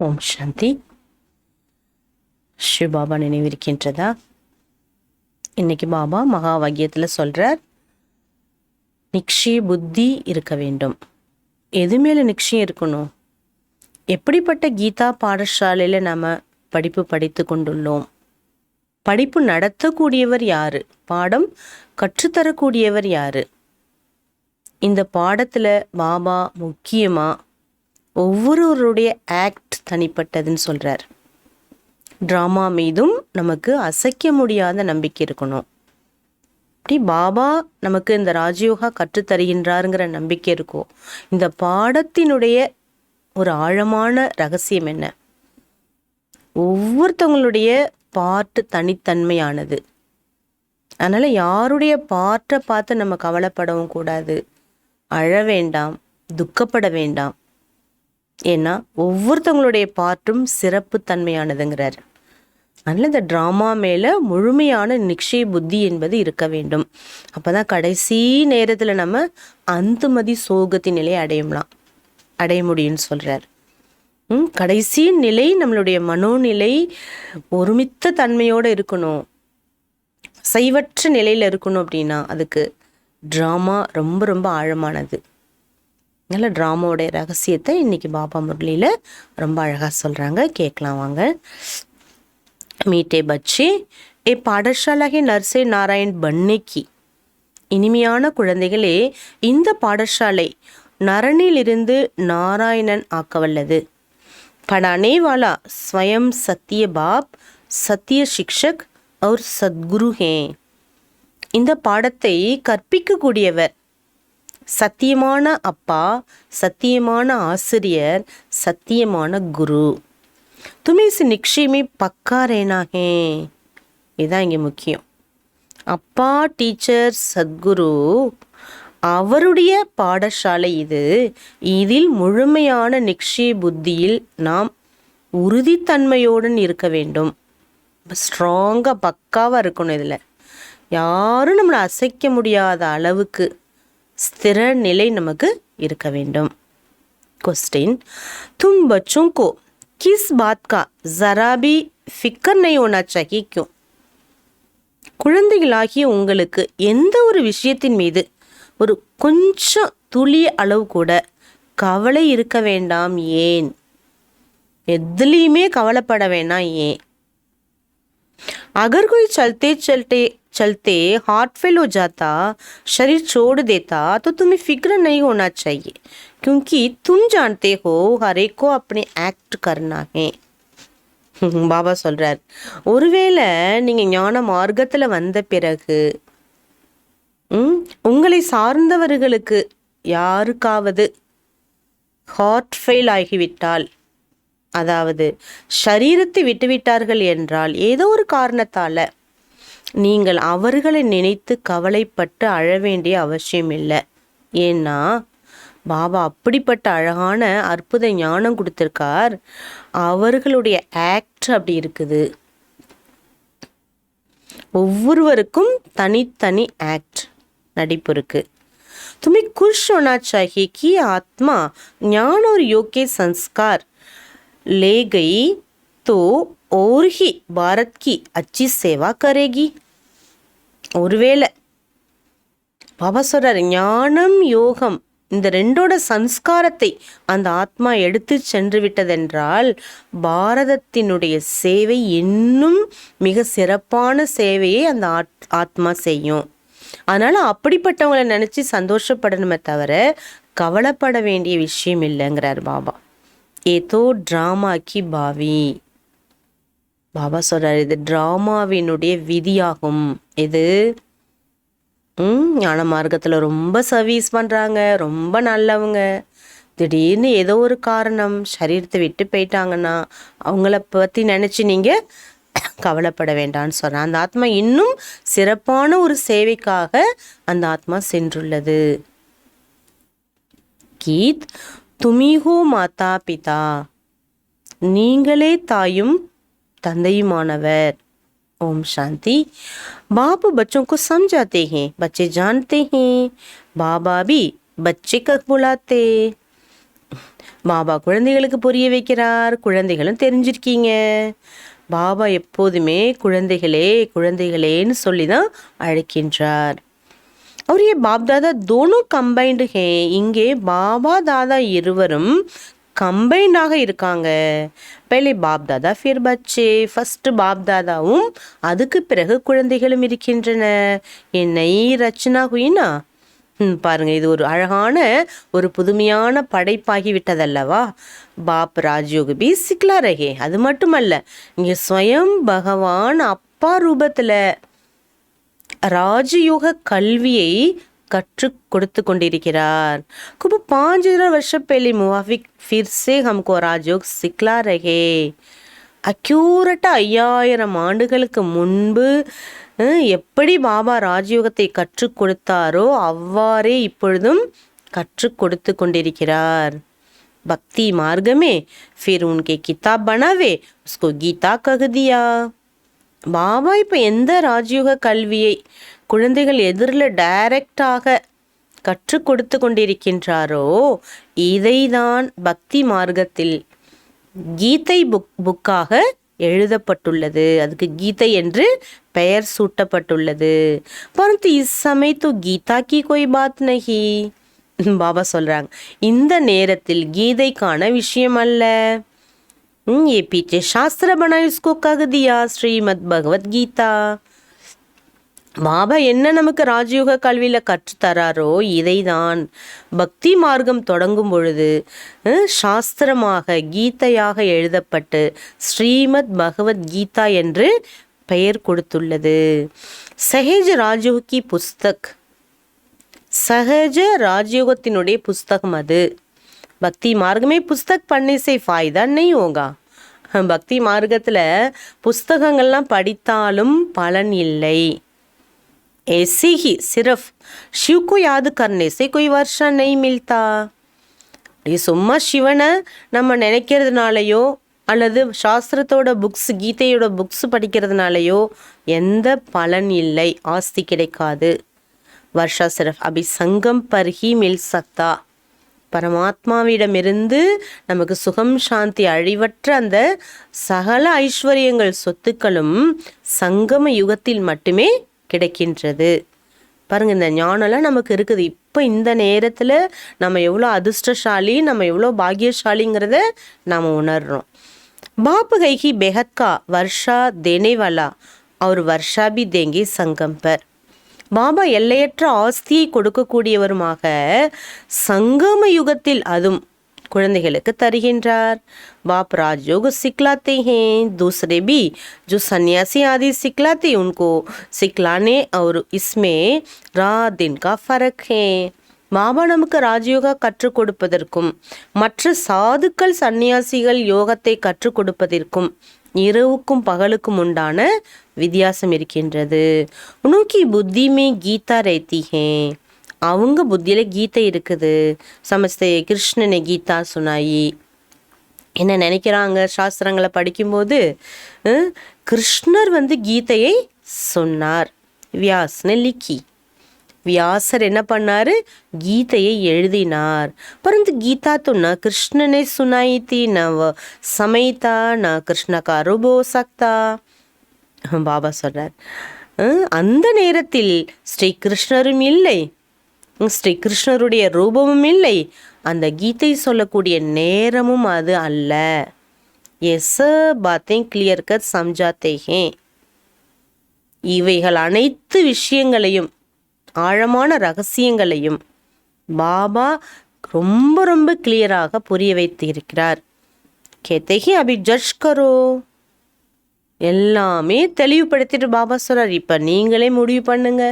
ஓம் சாந்தி. ஸ்ரீ பாபா நினைவிருக்கின்றதா? இன்னைக்கு பாபா மகா வாக்கியத்தில் சொல்கிறார், நிக்ஷய புத்தி இருக்க வேண்டும். எது மேலே நிச்சயம் இருக்கணும்? எப்படிப்பட்ட கீதா பாடசாலையில் நாம் படிப்பு படித்து கொண்டுள்ளோம்? படிப்பு நடத்தக்கூடியவர் யாரு? பாடம் கற்றுத்தரக்கூடியவர் யாரு? இந்த பாடத்தில் பாபா முக்கியமாக ஒவ்வொருவருடைய ஆக்ட் தனிப்பட்டதுன்னு சொல்கிறார். ட்ராமா மீதும் நமக்கு அசைக்க முடியாத நம்பிக்கை இருக்கணும். அப்படி பாபா நமக்கு இந்த ராஜயோகா கற்றுத்தருகின்றாருங்கிற நம்பிக்கை இருக்கும். இந்த பாடத்தினுடைய ஒரு ஆழமான ரகசியம் என்ன? ஒவ்வொருத்தவங்களுடைய பாட்டு தனித்தன்மையானது. அதனால் யாருடைய பாட்டை பார்த்து நம்ம கவலைப்படவும் கூடாது, அழ வேண்டாம், துக்கப்பட வேண்டாம். ஏன்னா ஒவ்வொருத்தவங்களுடைய பாட்டும் சிறப்பு தன்மையானதுங்கிறார். அதனால் இந்த ட்ராமா மேலே முழுமையான நிச்சய புத்தி என்பது இருக்க வேண்டும். அப்போ தான் கடைசி நேரத்தில் நம்ம அந்துமதி சோகத்தின் நிலையை அடைய முடியும்னு சொல்கிறார். கடைசி நிலை நம்மளுடைய மனோநிலை ஒருமித்த தன்மையோடு இருக்கணும், சைவற்ற நிலையில் இருக்கணும். அப்படின்னா அதுக்கு ட்ராமா ரொம்ப ரொம்ப ஆழமானது. அதனால் ட்ராமாவோடைய ரகசியத்தை இன்றைக்கி பாபா முரளியில் ரொம்ப அழகாக சொல்கிறாங்க. கேட்கலாம் வாங்க. மீட்டே பச்சி ஏ பாடசாலாகி நர்சே நாராயண் பன்னிக்கு. இனிமையான குழந்தைகளே, இந்த பாடசாலை நரனிலிருந்து நாராயணன் ஆக்கவல்லது. படானே வாலா ஸ்வயம் சத்திய பாப், சத்திய சிக்ஷக் और சத்குரு ஹே. இந்த பாடத்தை கற்பிக்கக்கூடியவர் சத்தியமான அப்பா, சத்தியமான ஆசிரியர், சத்தியமான குரு. துமே இஸ் நிக்ஷயமே பக்கா ரேனா ஹே. இதுதான் இங்கே முக்கியம். அப்பா, டீச்சர், சத்குரு அவருடைய பாடசாலை இது. இதில் முழுமையான நிக்ஷய புத்தியில் நாம் உறுதித்தன்மையோடு இருக்க வேண்டும். ஸ்ட்ராங்காக பக்காவாக இருக்கணும். இதில் யாரும் நம்மளை அசைக்க முடியாத அளவுக்கு स्थिर निலை நமக்கு இருக்க வேண்டும். क्वेश्चन, तुम बच्चों को किस बात का जरा भी फिक्र नहीं होना चाहिए, क्यों? குழந்தைகளாகிய உங்களுக்கு எந்த ஒரு விஷயத்தின் மீது ஒரு கொஞ்சம் துளி அளவு கூட கவலை இருக்க வேண்டாம். ஏன்? எதுலேயுமே கவலைப்பட வேண்டாம். ஏன்? अगर कोई चलते चलते चलते हार्ट फेल हो जाता, शरीर छोड़ देता, तो तुम्हें फिक्र नहीं होना चाहिए, क्योंकि तुम जानते हो हर एक को अपने एक्ट करना है. பாபா சொல்றார், ஒருவேளை நீங்க ஞான மார்க்கத்துல வந்த பிறகு உங்களை சார்ந்தவர்களுக்கு யாருக்காவது ஹார்ட் ஃபெயில் ஆகிவிட்டால், அதாவது ஷரீரத்தை விட்டுவிட்டார்கள் என்றால், ஏதோ ஒரு காரணத்தால் நீங்கள் அவர்களை நினைத்து கவலைப்பட்டு அழ வேண்டிய அவசியம் இல்லை. ஏன்னா பாபா அப்படிப்பட்ட அழகான அற்புத ஞானம் கொடுத்துருக்கார். அவர்களுடைய ஆக்ட் அப்படி இருக்குது. ஒவ்வொருவருக்கும் தனித்தனி ஆக்ட், நடிப்பு இருக்கு. तुम्हें खुश होना चाहिए कि आत्मा ज्ञान और योग के संस्कार ले गई तो और ही भारत की अच्छी सेवा करेगी. ஒருவேளை பாபா சொல்றாரு, ஞானம் யோகம் இந்த ரெண்டோட சம்ஸ்காரத்தை அந்த ஆத்மா எடுத்து சென்று விட்டதென்றால் பாரதத்தினுடைய சேவை இன்னும் மிக சிறப்பான சேவையை அந்த ஆத்மா செய்யும். அதனால அப்படிப்பட்டவங்களை நினைச்சு சந்தோஷப்படணுமே தவிர கவலைப்பட வேண்டிய விஷயம் இல்லைங்கிறார் பாபா. ஏதோ ட்ராமாக்கி பாவி. பாபா சொல்றாரு, இது ட்ராமாவினுடைய விதியாகும். இது ஞான மார்க்கத்தில் ரொம்ப சர்வீஸ் பண்ணுறாங்க, ரொம்ப நல்லவங்க, திடீர்னு ஏதோ ஒரு காரணம் சரீரத்தை விட்டு போயிட்டாங்கன்னா அவங்கள பற்றி நினச்சி நீங்கள் கவலைப்பட வேண்டாம்னு சொல்கிறேன். அந்த ஆத்மா இன்னும் சிறப்பான ஒரு சேவைக்காக அந்த ஆத்மா சென்றுள்ளது. கீத் துமிஹோ மாதா பிதா, நீங்களே தாயும் தந்தையுமானவர். ओम शांति. बाप बच्चों को समझाते हैं, बच्चे जानते हैं, बाबा भी बच्चे का बुलाते. பாபா குழந்தைகளுக்கு புரிய வைக்கிறார், குழந்தைகளும் தெரிஞ்சிருக்கீங்க. பாபா எப்போதுமே குழந்தைகளே குழந்தைகளேன்னு சொல்லி தான் அழைக்கின்றார். और ये बाप दादा दोनों கம்பைன்டு ஹே. இங்கே பாபா தாதா இருவரும் கம்பைண்டாக இருக்காங்க. பहले பாப் தாதா फिर बच्चे. ஃபர்ஸ்ட் பாப் தாதாவும் அதுக்கு பிறகு குழந்தைகளும் இருக்கின்றன. என்னை ரச்சனா ஹுயினா. பாருங்க, இது ஒரு அழகான ஒரு புதுமையான படைப்பாகி விட்டதல்லவா. பாப் ராஜயோக பி சிக்லா ரகே. அது மட்டுமல்ல, இங்கே ஸ்வயம் பகவான் அப்பா ரூபத்தில் ராஜயோக கல்வியை கற்றுக் கொடுத்து கொண்டிருக்கிறார். खूब 5000 वर्ष पहले मुवाफिक फिर से हमको राजयोग सिखला रहे. அக்யூரட்டா 5000 ஆண்டுகளுக்கு முன்பு எப்படி பாபா ராஜயோகத்தை கற்றுக் கொடுத்தாரோ அவ்வாறே இப்பொழுதும் கற்றுக் கொடுத்து கொண்டிருக்கிறார். பக்தி மார்க்கமே फिर उनके किताब बनावे उसको गीता कह दिया. பாபா இப்போ எந்த ராஜயோக கல்வியை குழந்தைகள் எதிரில் டைரக்டாக கற்றுக் கொடுத்து கொண்டிருக்கின்றாரோ இதை தான் பக்தி மார்க்கத்தில் கீதை புக்காக எழுதப்பட்டுள்ளது. அதுக்கு கீதை என்று பெயர் சூட்டப்பட்டுள்ளது. பரந்து இஸ் சமய தோ கீதா கி கோய் பாத் நஹி. பாபா சொல்றாங்க, இந்த நேரத்தில் கீதைக்கான விஷயம் அல்ல. ये पीछे शास्त्र बना इसको कह दिया श्रीमद भगवत गीता. பாபா என்ன நமக்கு ராஜயோக கல்வியில் கற்றுத்தராரோ இதை தான் பக்தி மார்க்கம் தொடங்கும் பொழுது சாஸ்திரமாக கீதையாக எழுதப்பட்டு ஸ்ரீமத் பகவத் கீதா என்று பெயர் கொடுத்துள்ளது. சஹேஜ ராஜயோகி புஸ்தக், சஹஜ ராஜயோகத்தினுடைய புஸ்தகம் அது. பக்தி மார்க்கமே புஸ்தக் பढ़ने से फायदा नहीं होगा. பக்தி மார்க்கத்தில் புஸ்தகங்கள்லாம் படித்தாலும் பலன் இல்லை. ऐसे ही सिर्फ शिव को याद करने से कोई वर्षा नहीं मिलता. சும்மா சிவனை நம்ம நினைக்கிறதுனாலையோ அல்லது சாஸ்திரத்தோட புக்ஸ் கீதையோட புக்ஸ் படிக்கிறதுனாலையோ எந்த பலன் இல்லை, ஆஸ்தி கிடைக்காது. वर्षा सिर्फ अभी संगम पर ही मिल सकता. பரமாத்மாவிடமிருந்து நமக்கு சுகம் சாந்தி அழிவற்ற அந்த சகல ஐஸ்வர்யங்கள் சொத்துக்களும் சங்கம யுகத்தில் மட்டுமே கிடைக்கின்றது. பாருங்க, இந்த ஞானம்லாம் நமக்கு இருக்குது. இப்போ இந்த நேரத்தில் நம்ம எவ்வளோ அதிர்ஷ்டசாலி, நம்ம எவ்வளோ பாக்கியசாலிங்கிறத நாம் உணர்றோம். बाप है कि बेहद का वर्षा देने वाला और वर्षा भी देंगे संगम पर. பாபா எல்லையற்ற ஆஸ்தியை கொடுக்கக்கூடியவருமாக சங்கம யுகத்தில் அதுவும் குழந்தைகளுக்கு தருகின்றார். बाप राजयोग सिखलाते हैं, दूसरे भी जो सन्यासी आदि सिखलाते उनको सिखलाने और इसमें रात दिन का फर्क है. பாபா நமக்கு ராஜயோகா கற்றுக் கொடுப்பதற்கும் மற்ற சாதுக்கள் சன்னியாசிகள் யோகத்தை கற்றுக் கொடுப்பதற்கும் இரவுக்கும் பகலுக்கும் உண்டான வித்தியாசம் இருக்கின்றது. உனக்கு புத்திமே கீதா रहती है. அவங்க புத்தியில கீதை இருக்குது. சமஸ்தே கிருஷ்ணனை கீதா சுனாயி. என்ன நினைக்கிறாங்க சாஸ்திரங்களை படிக்கும்போது, கிருஷ்ணர் கீதையை சொன்னார். வியாஸ்னு லிக்கி. வியாசர் என்ன பண்ணாரு, கீதையை எழுதினார். பரந்து கீதா तो न कृष्ण ने सुनाई थी, न वह समय था, न कृष्ण का रूप हो सकता. பாபா சொல்றார், அந்த நேரத்தில் ஸ்ரீ கிருஷ்ணரும் இல்லை, ஸ்ரீ கிருஷ்ணருடைய ரூபமும் இல்லை, அந்த கீதை சொல்லக்கூடிய நேரமும் அது அல்ல. ये सब बातें क्लियर कर समझाते हैं. இவைகள் அனைத்து விஷயங்களையும் ஆழமான ரகசியங்களையும் பாபா ரொம்ப ரொம்ப கிளியராக புரிய வைத்து இருக்கிறார். கேத்தகி அபி ஜட்ஜ் கரோ. எல்லாமே தெளிவுபடுத்திட்டு பாபா சொல்றார், இப்ப நீங்களே முடிவு பண்ணுங்க.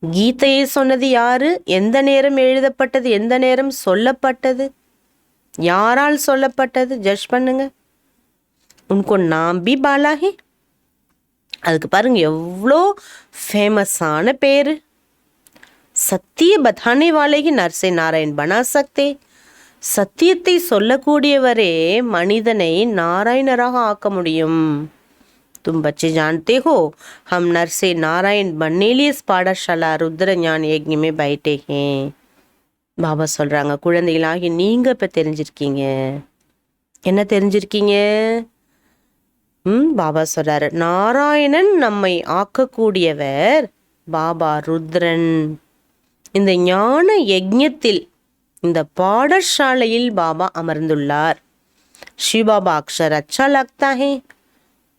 கீதையை சொன்னது யாரு, எந்த நேரம் எழுதப்பட்டது, எந்த நேரம் சொல்லப்பட்டது, யாரால் சொல்லப்பட்டது, ஜட்ஜ் பண்ணுங்க. உनको नाम भी बाला है. அதுக்கு பாருங்க எவ்வளோ ஃபேமஸான பேர். சத்திய பதானே வாலேகி நர்சே நாராயண் பனா சக்தே. சத்தியத்தை சொல்லக்கூடியவரே மனிதனை நாராயணராக ஆக்க முடியும். तुम बच्चे जानते हो हम नरसे नारायण बनने लिए पाठशाला रुद्र ज्ञान यज्ञ में बैठे हैं. பாபா சொல்றாங்க, குழந்தைகளாகி நீங்க இப்ப தெரிஞ்சிருக்கீங்க. என்ன தெரிஞ்சிருக்கீங்க? பாபா சொல்றாரு, நாராயணன் நம்மை ஆக்கக்கூடியவர் பாபா ருத்ரன். இந்த ஞான யஜ்ஞத்தில், இந்த பாடசாலையில் பாபா அமர்ந்துள்ளார். சிவபாபா அக்ஷர் அச்சா லக்தா ஹே.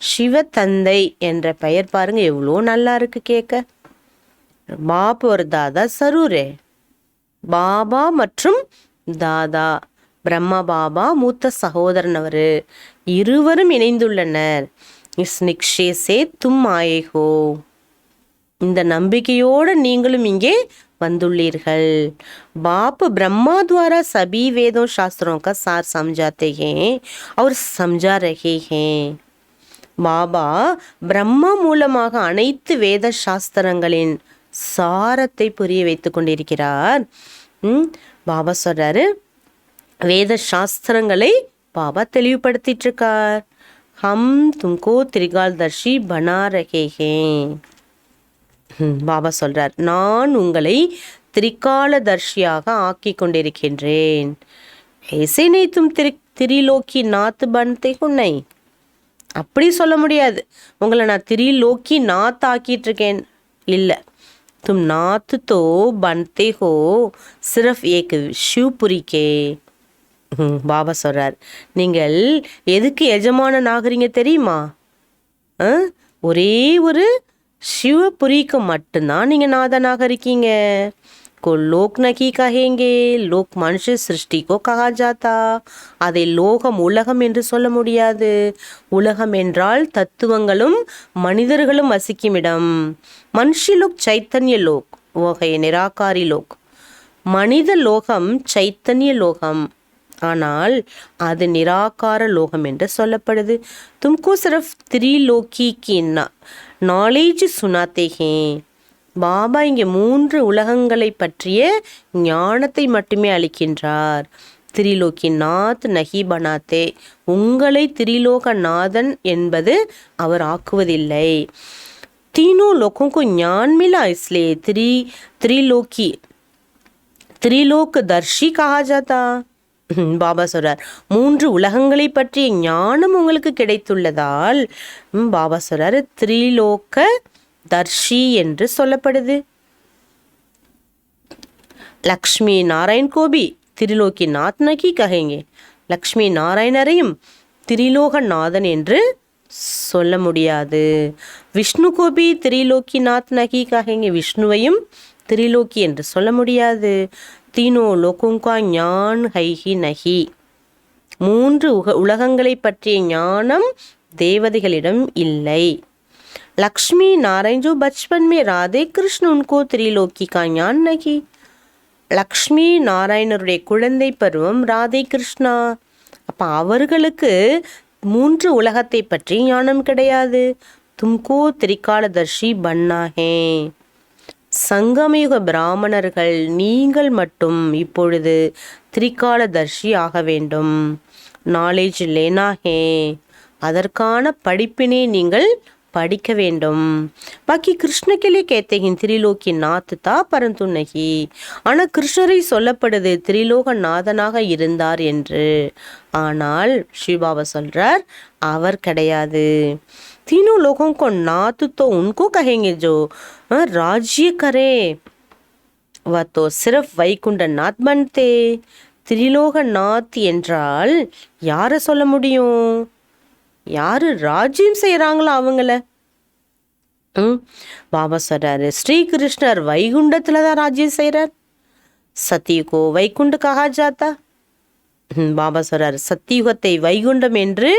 சிவ தந்தை என்ற பெயர் பாருங்க எவ்வளோ நல்லா இருக்கு கேட்க. பாப் ஒரு தாதா சரூரே. பாபா மற்றும் தாதா பிரம்மா பாபா மூத்த சகோதரன் அவரு, இருவரும் இணைந்துள்ளனர். இஸ் நிக்ஷே சே தும் ஆயே ஹோ. இந்த நம்பிக்கையோடு நீங்களும் இங்கே வந்துள்ளீர்கள். बाप ब्रह्मा द्वारा सभी वेदों शास्त्रों का सार समझाते हैं और समझा रहे हैं. பாபா பிரம்மா மூலமாக அனைத்து வேத சாஸ்திரங்களின் சாரத்தை புரிய வைத்து கொண்டிருக்கிறார். பாபா சொல்றாரு, வேத சாஸ்திரங்களை பாபா தெளிவுபடுத்திட்டு இருக்கார். ஹம் தும்கோ திரிகால்தர்ஷி பனா ரஹே ஹே. பாபா சொல்றார், நான் உங்களை திரிகாலதர்ஷியாக ஆக்கி கொண்டிருக்கின்றேன். ऐसे नहीं तुम திரிலோக்கி நாத் பன்தே ஹோ नहीं. அப்படி சொல்ல முடியாது, உங்களை நான் திரிலோக்கி நாத் ஆக்கிட்டு இருக்கேன் இல்லை. தும் நாத் தோ பன்தே ஹோ சிர்ஃப் ஏக் ஷிவ்புரி கே. பாபா சொல்றார், நீங்கள் எதுக்கு எஜமானன் ஆகுறீங்க தெரியுமா? ஒரே ஒரு சிவபுரிக்கு மட்டும்தான் நீங்க நாதனாக இருக்கீங்க. को लोक नहीं कहेंगे, लोक मनुष्य சிருஷ்டி को कहा जाता. அதை லோகம் உலகம் என்று சொல்ல முடியாது. உலகம் என்றால் தத்துவங்களும் மனிதர்களும் வசிக்கும் இடம். மனுஷி லோக் சைத்தன்ய லோக், ஓகே நிராகாரி லோக். மனித லோகம் சைத்தன்ய லோகம், ஆனால் அது நிராகார லோகம் என்று சொல்லப்படுது. தும்கோ சிர்ஃப் திரிலோகி கி நாலேஜ் சுனாத்தே ஹே. பாபா இங்கே 3 உலகங்களை பற்றிய ஞானத்தை மட்டுமே அளிக்கின்றார். திரிலோகி நாத் நஹி பனாத்தே. உங்களை திரிலோக நாதன் என்பது அவர் ஆக்குவதில்லை. தீனோ லோகோं ஞான் மிலா इसलिए திரிலோகி திரிலோக் தர்ஷி கஹா ஜாதா. பாபா சொல்றார், 3 உலகங்களை பற்றிய ஞானம் உங்களுக்கு கிடைத்துள்ளதால் பாபா சொல்றாரு திரிலோக தர்ஷி என்று சொல்லப்படுது. லக்ஷ்மி நாராயண் கோபி திரிலோகி நாத் நகி கஹேங்கே. லக்ஷ்மி நாராயணரையும் திரிலோக நாதன் என்று சொல்ல முடியாது. விஷ்ணு கோபி திரிலோகி நாத் நகி கஹேங்கே. விஷ்ணுவையும் திரிலோகி என்று சொல்ல முடியாது. தீனோ லோகோங்கா ஞான் ஹைஹி நஹி. 3 உலகங்களை பற்றிய ஞானம் தேவதைகளிடம் இல்லை. लक्ष्मी नारायण जो बचपन में राधे कृष्ण उनको त्रिलोकी का ज्ञान नहीं. லக்ஷ்மி நாராயணருடைய குழந்தை பருவம் ராதே கிருஷ்ணா. அப்போ அவர்களுக்கு 3 உலகத்தை பற்றி ஞானம் கிடையாது. தும்கோ திரிகாலதர்ஷி பன்னா ஹே. சங்கமயுக பிராமணர்கள் நீங்கள் மட்டும் இப்பொழுது திரிகாலதர்ஷி ஆக வேண்டும். நாலேஜ் லேனா ஹே. அதற்கான படிப்பினை நீங்கள் படிக்க வேண்டும். பாக்கி கிருஷ்ணக்கிலே கேத்தேன் திரிலோகி நாத் தா பரந்து நகி. ஆனால் கிருஷ்ணரை சொல்லப்படுது திரிலோக நாதனாக இருந்தார் என்று. ஆனால் சிவபாபா சொல்றார் அவர் கிடையாது. तीनों लोगों को नाथ तो उनको कहेंगे जो राज्य करे, वह तो सिर्फ வைகுண்ட நாத் बनते. திரிலோக நாத் என்றால் யாரை சொல்ல முடியும்? யாரு ராஜ்யம் செய்யறாங்களோ அவங்கள. பாபா சொல்றாரு, ஸ்ரீகிருஷ்ணர் வைகுண்டத்துல தான் ராஜ்யம் செய்யறார். சத்தியுகோ வைகுண்ட கஹா ஜாத்தா. பாபா சொல்றாரு, சத்தியுகத்தை வைகுண்டம் என்று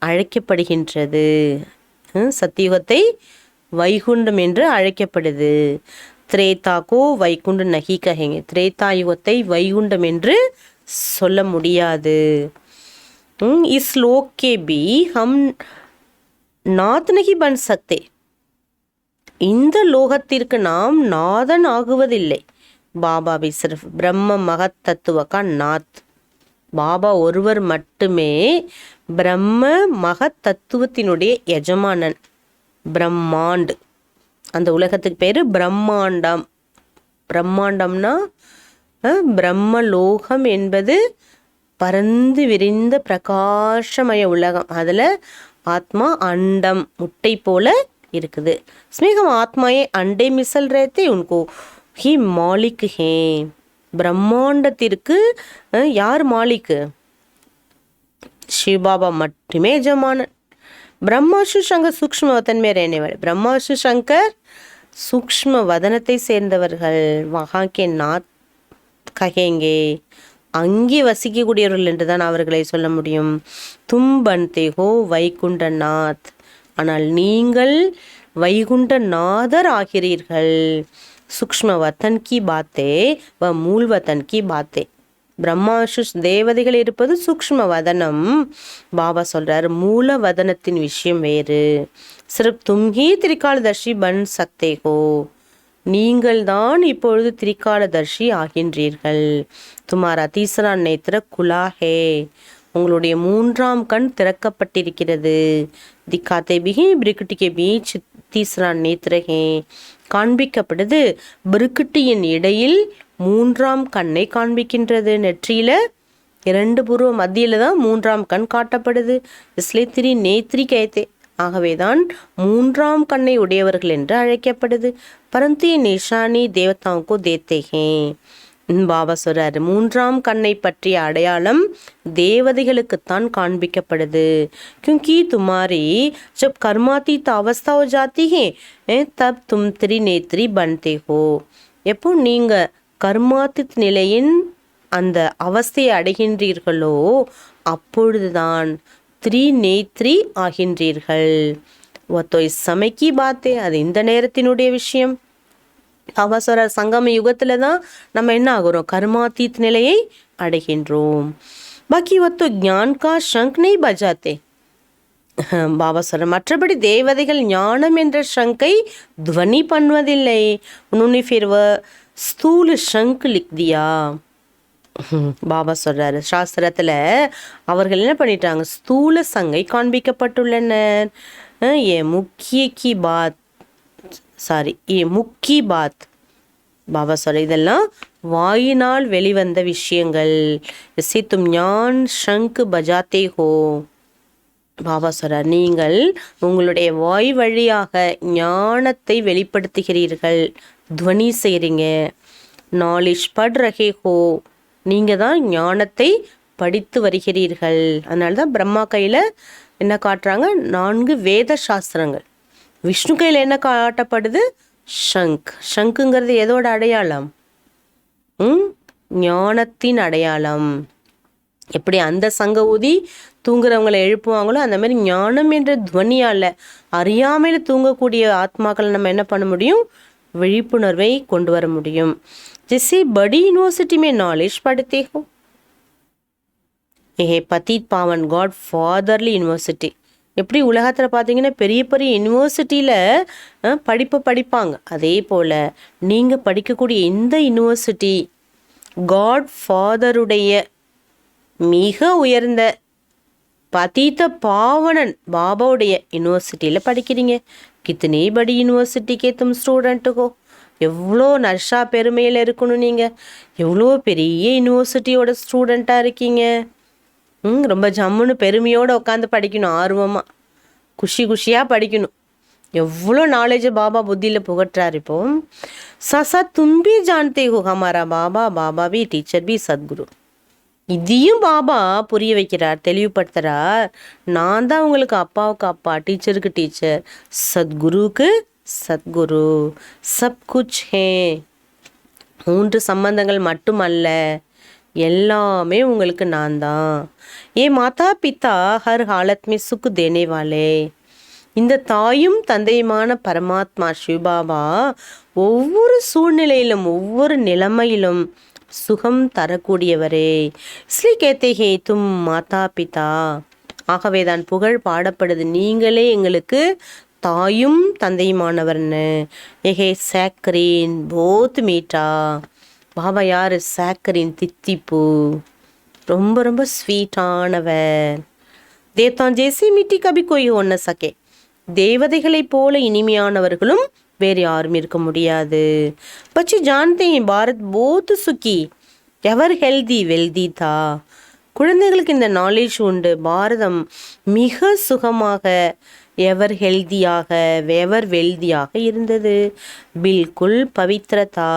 அழைக்கப்படுகின்றது. சத்தியுகத்தை வைகுண்டம் என்று அழைக்கப்படுது. திரேதாக்கோ வைகுண்ட நகி கஹேங்க. திரேதா யுகத்தை வைகுண்டம் என்று சொல்ல முடியாது. इस लोक के भी हम नाथ नहीं बन सकते. இந்த லோகத்திற்கு நாம் நாதன் ஆகுவதில்லை. பாபா भी सिर्फ ब्रह्म महत तत्व का नाथ. பாபா ஒருவர் மட்டுமே பிரம்ம மகத் தத்துவத்தினுடைய எஜமானன். பிரம்மாண்ட், அந்த உலகத்துக்கு பேரு பிரம்மாண்டம். பிரம்மாண்டம்னா பிரம்மலோகம் என்பது பரந்து விரிந்த பிரகாசமய உலகம். அதில் ஆத்மா அண்டம் முட்டை போல இருக்குது. ஸ்மேகம் ஆத்மாயே அண்டே மிசல் ரேத்தே உன்கோ ஹி மாலிக் ஹே. பிரம்மாண்டத்திற்கு யார் மாலிக்கு? சிவபாபா மட்டுமே எஜமானன். பிரம்மாசு சங்கர் சூக்ஷ்ம வதன் மே ரேனே வாலே. பிரம்மாசு சங்கர் சூக்ஷ்ம வதனத்தை சேர்ந்தவர்கள். வஹாக்கே நாத் கஹேங்கே, அங்கே வசிக்கக்கூடியவர்கள் என்று தான் அவர்களை சொல்ல முடியும். தும் பன்தே ஹோ வைகுண்டநாத், ஆனால் நீங்கள் வைகுண்டநாதர் ஆகிறீர்கள். சூக்ஷ்ம வதன் கி பாத்தே வ மூல் வதன் கி பாத்தே. பிரம்மாசு தேவதைகள் இருப்பது சூக்ஷ்ம வதனம். பாபா சொல்றார் மூல வதனத்தின் விஷயம் வேறு. சிர்ஃப் தும்ஹி திரிகாலதர்ஷி பன் சக்தே ஹோ, நீங்கள் தான் இப்பொழுது திரிகாலதர்ஷி ஆகின்றீர்கள். துமாரா தீசரா நேத்திர குலா ஹே, உங்களுடைய மூன்றாம் கண் திறக்கப்பட்டிருக்கிறது. திக்காத்தே பிஹி பிரிக்குட்டிக்கு பீச் தீசரா நேத்திர ஹே, காண்பிக்கப்படுது பிரிக்குட்டியின் இடையில் மூன்றாம் கண்ணை காண்பிக்கின்றது. நெற்றியில 2 புருவ மத்தியில தான் மூன்றாம் கண் காட்டப்படுது. இஸ்லே திரி நேத்ரி கேத்தே, ஆகவேதான் மூன்றாம் கண்ணை உடையவர்கள் என்று அழைக்கப்படுது. பரந்து நிஷானி தேவதாவுக்கு தேத்தேகே. பாபா சொல்றாரு மூன்றாம் கண்ணை பற்றிய அடையாளம் தேவதைகளுக்குத்தான் காண்பிக்கப்படுது. क्योंकि तुम्हारी जब कर्मातीत अवस्था हो जाती है तब तुम त्रिनेत्री बनते हो. எப்போ நீங்க கர்மாத்தித் நிலையின் அந்த அவஸ்தையை அடைகின்றீர்களோ அப்பொழுதுதான் திரிநேத்ரி ஆகின்றீர்கள். ஒத்தோ சமைக்கி பாத்தே, அது இந்த நேரத்தினுடைய விஷயம். அவசர சங்கம யுகத்துல தான் நம்ம என்ன ஆகுறோம்? கர்மாத்தீத் நிலையை அடைகின்றோம். பாக்கி ஒத்தோ ஞான் கா ஷங்க் நெய் பஜாத்தே. பாபா சொல்ற மற்றபடி தேவதைகள் ஞானம் என்ற ஷங்கை துவனி பண்ணுவதில்லை. உன்னுனி ஃபிர் வ ஸ்தூல ஷங்க் லிக் தியா. பாபா சொல்றாரு சாஸ்திரத்துல அவர்கள் என்ன பண்ணிட்டாங்க? ஸ்தூல சங்கை காண்பிக்கப்பட்டுள்ளனர். ஏ முக்கிய கி பாத் ஏ முக்கி பாத். பாபா சொல்ற இதெல்லாம் வாயினால் வெளிவந்த விஷயங்கள். இசை தும் ஞான் ஷங்க் பஜாத்தே ஹோ. பாபா சொல்றார் நீங்கள் உங்களுடைய வாய் வழியாக ஞானத்தை வெளிப்படுத்துகிறீர்கள், துவனி செய்கிறீங்க. நாலேஜ் பட் ரஹே ஹோ, நீங்கள் தான் ஞானத்தை படித்து வருகிறீர்கள். அதனால தான் பிரம்மா கையில் என்ன காட்டுறாங்க? 4 வேத சாஸ்திரங்கள். விஷ்ணு கையில் என்ன காட்டப்படுது? ஷங்க். ஷங்குங்கிறது எதோட அடையாளம்? ஞானத்தின் அடையாளம். எப்படி அந்த சங்க ஊதி தூங்குறவங்களை எழுப்புவாங்களோ அந்த மாதிரி ஞானம் என்ற துவனியால் அறியாமையில் தூங்கக்கூடிய ஆத்மாக்களை நம்ம என்ன பண்ண முடியும்? விழிப்புணர்வை கொண்டு வர முடியும். जैसे बड़ी यूनिवर्सिटी में नॉलेज पढ़ते हो, ये पतित पावन गॉड फादरली यूनिवर्सिटी. எப்படி உலகத்தில் பார்த்தீங்கன்னா பெரிய பெரிய யூனிவர்சிட்டியில் படிப்பை படிப்பாங்க. அதே போல் நீங்கள் படிக்கக்கூடிய இந்த யூனிவர்சிட்டி காட் ஃபாதருடைய மிக உயர்ந்த பதீத்த பாவனன் பாபாவுடைய யூனிவர்சிட்டியில் படிக்கிறீங்க. கித்தனே படி யூனிவர்சிட்டிக்கே தும் ஸ்டூடெண்ட்டுக்கோ, எவ்வளோ நர்ஷா பெருமையில் இருக்கணும். நீங்கள் எவ்வளோ பெரிய யூனிவர்சிட்டியோட ஸ்டூடெண்ட்டாக இருக்கீங்க. ரொம்ப ஜம்முன்னு பெருமையோடு உட்காந்து படிக்கணும், ஆர்வமாக குஷியாக படிக்கணும். எவ்வளோ நாலேஜை பாபா புத்தியில் புகட்டுறார். இப்போ சசா தும்பி ஜான்தே ஹோ ஹமாரா பாபா, பாபா பி டீச்சர் பி சத்குரு. இதையும் பாபா புரிய வைக்கிறார், தெளிவுபடுத்துகிறார். நான் தான் உங்களுக்கு அப்பாவுக்கு அப்பா, டீச்சருக்கு டீச்சர், சத்குருக்கு சத்குரு. சப் குச் ஹே, 3 சம்பந்தங்கள் மட்டுமல்ல, எல்லாமே உங்களுக்கு நான் தான். ஏ மாதா பிதா ஹர் ஹாலத் மே சுக் தேனே வாலே. இந்த தாயும் தந்தையுமான பரமாத்மா சிவபாபா ஒவ்வொரு சூழ்நிலையிலும் ஒவ்வொரு நிலைமையிலும் சுகம் தரக்கூடியவரே. இஸ்லி கேத்தே ஹே தும் மாதா பிதா. ஆகவேதான் புகழ் பாடப்படுது, நீங்களே எங்களுக்கு தாயும் தந்தையுமானவர்னு. ஏஹே சேக்கரீன் போத் மீட்டா. பாபா யார்? சேக்கரின் தித்திப்பு, ரொம்ப ரொம்ப ஸ்வீட்டானவர். தேத்தான் ஜேசி மிட்டி கபி கோய் ஒன்ன சகே. தேவதைகளைப் போல இனிமையானவர்களும் வேறு யாரும் இருக்க முடியாது. பச்சி ஜான்தே பாரத் போத் சுக்கி. எவர் ஹெல்தி வெல்தி தா. குழந்தைகளுக்கு இந்த நாலேஜ் உண்டு. பாரதம் மிக சுகமாக, எவர் ஹெல்தியாக, எவர் வெல்தியாக இருந்தது. பில்குல் பவித்ரதா,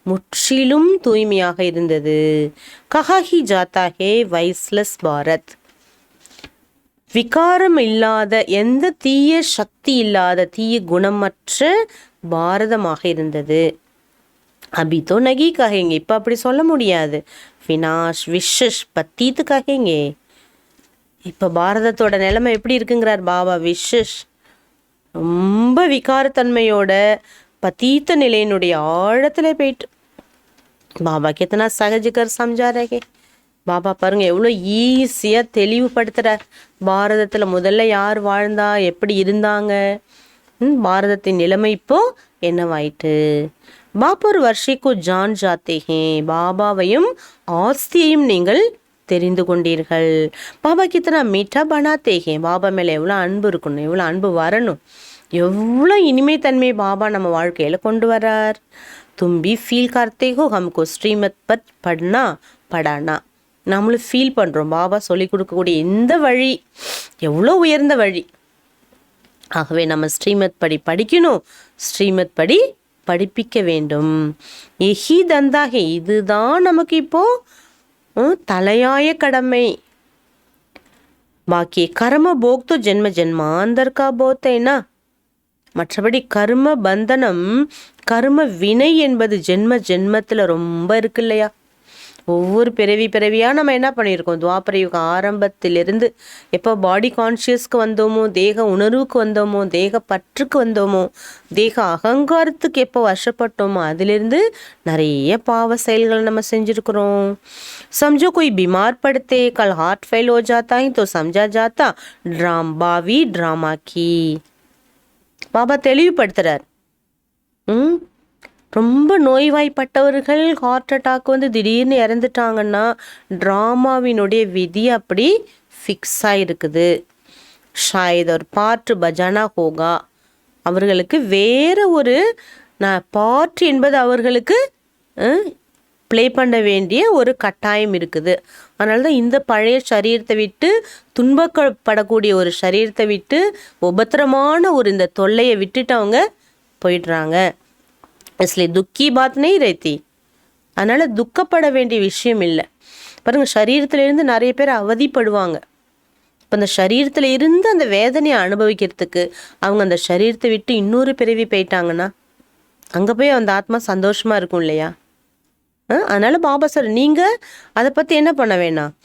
முற்றிலும் தூய்மையாக இருந்தது. கஹாஹி ஜாத்தா ஹே வைஸ்லஸ் பாரத், விகாரம் இல்லாத, எந்த தீய சக்தி இல்லாத, தீய குணமற்ற பாரதமாக இருந்தது. அபி தோ நகி கஹேங்க, இப்போ அப்படி சொல்ல முடியாது. வினாஷ் விஷஷ் பத்தீத்து கஹேங்க. இப்போ பாரதத்தோட நிலைமை எப்படி இருக்குங்கிறார் பாபா. விஷஷ் ரொம்ப விகாரத்தன்மையோட பத்தீத்த நிலையினுடைய ஆழத்தில் போயிட்டு. பாபா கித்தனா சகஜிகர் சம்ஜா ரஹே. பாபா பாருங்க எவ்வளோ ஈஸியாக தெளிவுபடுத்துகிறார். பாரதத்தில் முதல்ல யார் வாழ்ந்தா, எப்படி இருந்தாங்க, பாரதத்தின் நிலைமை இப்போ என்னவாயிட்டு. பாப் ஒரு வருஷிக்கு ஜான் ஜாத்தே ஹே, பாபாவையும் ஆஸ்தியையும் நீங்கள் தெரிந்து கொண்டீர்கள். பாபா கித்தனா மீட்டா பனாத்தே ஹே, பாபா மேலே எவ்வளோ அன்பு இருக்கணும், எவ்வளோ அன்பு வரணும், எவ்வளோ இனிமைத்தன்மை பாபா நம்ம வாழ்க்கையில் கொண்டு வரார். தும்பி ஃபீல் கார்த்தே ஹோ ஹம்கோ ஸ்ரீமத் பட் பட்னா படானா. நம்மளும் ஃபீல் பண்ணுறோம் பாபா சொல்லி கொடுக்கக்கூடிய இந்த வழி எவ்வளோ உயர்ந்த வழி. ஆகவே நம்ம ஸ்ரீமத் படி படிக்கணும், ஸ்ரீமத் படி படிப்பிக்க வேண்டும். எஹி தந்தாகே, இதுதான் நமக்கு இப்போ தலையாய கடமை. பாக்கி கர்ம போக்தோ ஜென்ம ஜென்மாந்தர் கா போத்தேனா. மற்றபடி கர்ம பந்தனம், கர்ம வினை என்பது ஜென்ம ஜென்மத்தில் ரொம்ப இருக்கு இல்லையா. ஒவ்வொரு பிறவியாக நம்ம என்ன பண்ணியிருக்கோம், துவாபர யுக ஆரம்பத்திலிருந்து எப்போ பாடி கான்ஷியஸ்க்கு வந்தோமோ, தேக உணர்வுக்கு வந்தோமோ, தேக பற்றுக்கு வந்தோமோ, தேக அகங்காரத்துக்கு எப்போ வசப்பட்டோமோ, அதிலிருந்து நிறைய பாவ செயல்கள் நம்ம செஞ்சுருக்கிறோம். சம்ஜோ कोई बीमार पड़ते, कल हार्ट फेल हो जाता है तो समझा जाता ड्रामावी ड्रामा की. பாபா தெளிவுபடுத்துறார். ரொம்ப நோய்வாய்ப்பட்டவர்கள் ஹார்ட் அட்டாக் வந்து திடீர்னு இறந்துட்டாங்கன்னா ட்ராமாவினுடைய விதி அப்படி ஃபிக்ஸ் ஆகிருக்குது. ஷாயத் ஒரு பாட்டு பஜானா ஹோகா, அவர்களுக்கு வேறு ஒரு பாட்டு என்பது அவர்களுக்கு ப்ளே பண்ண வேண்டிய ஒரு கட்டாயம் இருக்குது. அதனால தான் இந்த பழைய சரீரத்தை விட்டு, துன்பப்படக்கூடிய ஒரு சரீரத்தை விட்டு, உபத்திரமான ஒரு இந்த தொல்லையை விட்டுட்டு அவங்க போயிடுறாங்க. इसलिए துக்கி பாத் नहीं रहती. அதனால் துக்கப்பட வேண்டிய விஷயம் இல்லை. பாருங்கள், சரீரத்திலேருந்து நிறைய பேர் அவதிப்படுவாங்க. இப்போ அந்த சரீரத்தில் இருந்து அந்த வேதனையை அனுபவிக்கிறதுக்கு அவங்க அந்த சரீரத்தை விட்டு இன்னொரு பிறவி போயிட்டாங்கன்னா அங்கே போய் அந்த ஆத்மா சந்தோஷமாக இருக்கும் இல்லையா. அதனால் பாபா சார் நீங்கள் அதை பற்றி என்ன பண்ண வேணாம்,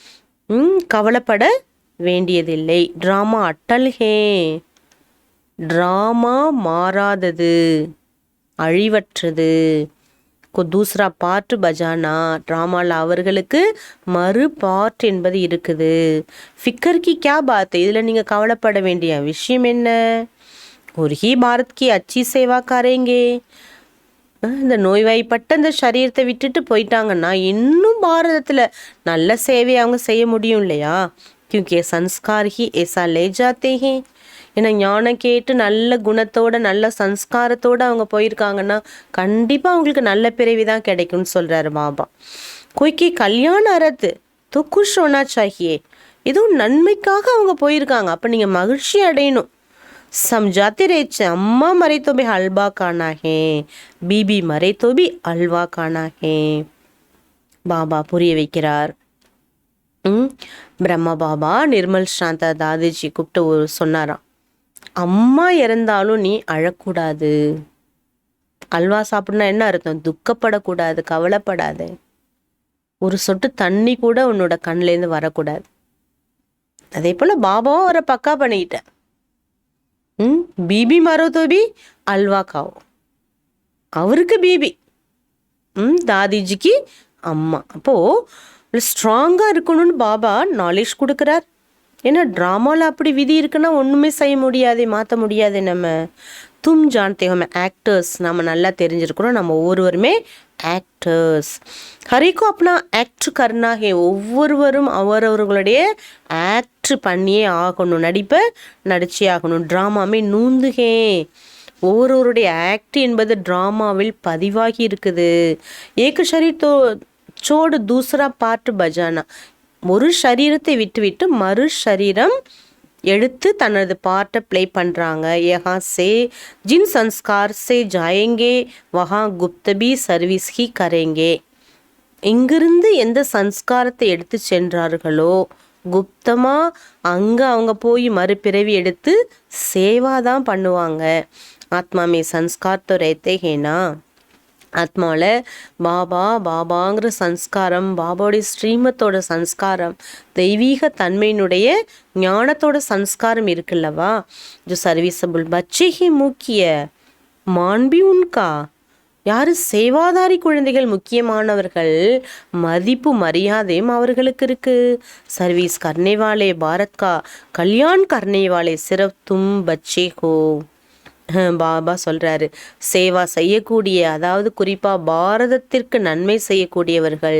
கவலைப்பட வேண்டியதில்லை. ட்ராமா அட்டல் ஹே, ட்ராமா மாறாதது, அழிவற்றது. தூசரா பாட்டு பஜானா, ட்ராமாவில் அவர்களுக்கு மறு பாட்டு என்பது இருக்குது. ஃபிக்கர்கி கே பாத், இதில் நீங்கள் கவலைப்பட வேண்டிய விஷயம் என்ன. ஒரு ஹி பாரத் கி அச்சி சேவா கரேங்கே. இந்த நோய்வாய்ப்பட்ட இந்த சரீரத்தை விட்டுட்டு போயிட்டாங்கன்னா இன்னும் பாரதத்தில் நல்ல சேவையை அவங்க செய்ய முடியும் இல்லையா. கியூக்கே சன்ஸ்கார் ஹி ஏசா லே ஜாத்தே ஹே. ஏன்னா ஞானம் கேட்டு நல்ல குணத்தோட நல்ல சன்ஸ்காரத்தோடு அவங்க போயிருக்காங்கன்னா கண்டிப்பாக அவங்களுக்கு நல்ல பிறவி தான் கிடைக்கும்னு சொல்கிறாரு பாபா. கோய்க்கு கல்யாண அரத்து தோ குஷ் ஹோனா சாஹியே, இதுவும் நன்மைக்காக அவங்க போயிருக்காங்க, அப்போ நீங்கள் மகிழ்ச்சி அடையணும். समझाते रहे, अम्मा मरे तो भी हलवा खाना है, बीबी मरे तो भी हलवा खाना है. பாபா புரிய வைக்கிறார். பிரம்மா பாபா நிர்மல் சாந்தா தாதிஜி கூப்பிட்டு சொன்னாராம், அம்மா இறந்தாலும் நீ அழக்கூடாது. அல்வா சாப்பிட்னா என்ன அர்த்தம், துக்கப்படக்கூடாது, கவலைப்படாது. ஒரு சொட்டு தண்ணி கூட உன்னோட கண்லேருந்து வரக்கூடாது. அதே போல் பாபாவும் அவரை பக்கா பண்ணிக்கிட்டேன். बीबी मारो तो भी हलवा खाओ. அவருக்கு பீபி, தாதிஜிக்கு அம்மா. அப்போது ஸ்ட்ராங்காக இருக்கணும்னு பாபா நாலேஜ் கொடுக்குறார். ஏன்னா ட்ராமாவில் அப்படி விதி இருக்குன்னா ஒன்றுமே செய்ய முடியாது, மாற்ற முடியாது. நம்ம தும் ஜான்தே ஹோ, ஆக்டர்ஸ், நம்ம நல்லா தெரிஞ்சிருக்கிறோம், நம்ம ஒவ்வொருவருமே ஆக்டர்ஸ். ஹரிக்கும் அப்பனா ஆக்ட் கர்னா ஹே, ஒவ்வொருவரும் அவரவர்களுடைய ஆக்ட் பண்ணியே ஆகணும், நடிப்பை நடிச்சே ஆகணும். ட்ராமாமே நூந்துகே, ஒவ்வொருவருடைய ஆக்ட் என்பது ட்ராமாவில் பதிவாகி இருக்குது. ஏக ஷரீர் தோ சோடு தூசரா பாட்டு பஜானா, ஒரு சரீரத்தை விட்டுவிட்டு மறு சரீரம் எடுத்து தனது பாட்டை ப்ளே பண்ணுறாங்க. யஹா சே ஜின் சன்ஸ்கார் சே ஜாயேங்கே வஹா குப்தபி சர்வீஸ் ஹி கரேங்கே. இங்கிருந்து எந்த சன்ஸ்காரத்தை எடுத்து சென்றார்களோ குப்தமா அங்கே அவங்க போய் மறுபிறவி எடுத்து சேவா தான் பண்ணுவாங்க. ஆத்மா மே சன்ஸ்கார் தோ ரஹதே ஹேனா. ஆத்மாவில் பாபாங்கிற சன்ஸ்காரம், பாபாவுடைய ஸ்ரீமத்தோட சன்ஸ்காரம், தெய்வீக தன்மையினுடைய ஞானத்தோட சன்ஸ்காரம் இருக்குல்லவா. ஜோ சர்வீசபுல் பச்சே ஹி முக்கிய மான்பி உன்கா. யார் சேவாதாரி குழந்தைகள் முக்கியமானவர்கள், மதிப்பு மரியாதையும் அவர்களுக்கு இருக்கு. சர்வீஸ் கர்னேவாலே பாரத் கா கல்யாண் கர்னேவாலே சிரப் தும் பச்சே ஹோ. பாபா சொல்கிறாரு, சேவா செய்யக்கூடிய, அதாவது குறிப்பாக பாரதத்திற்கு நன்மை செய்யக்கூடியவர்கள்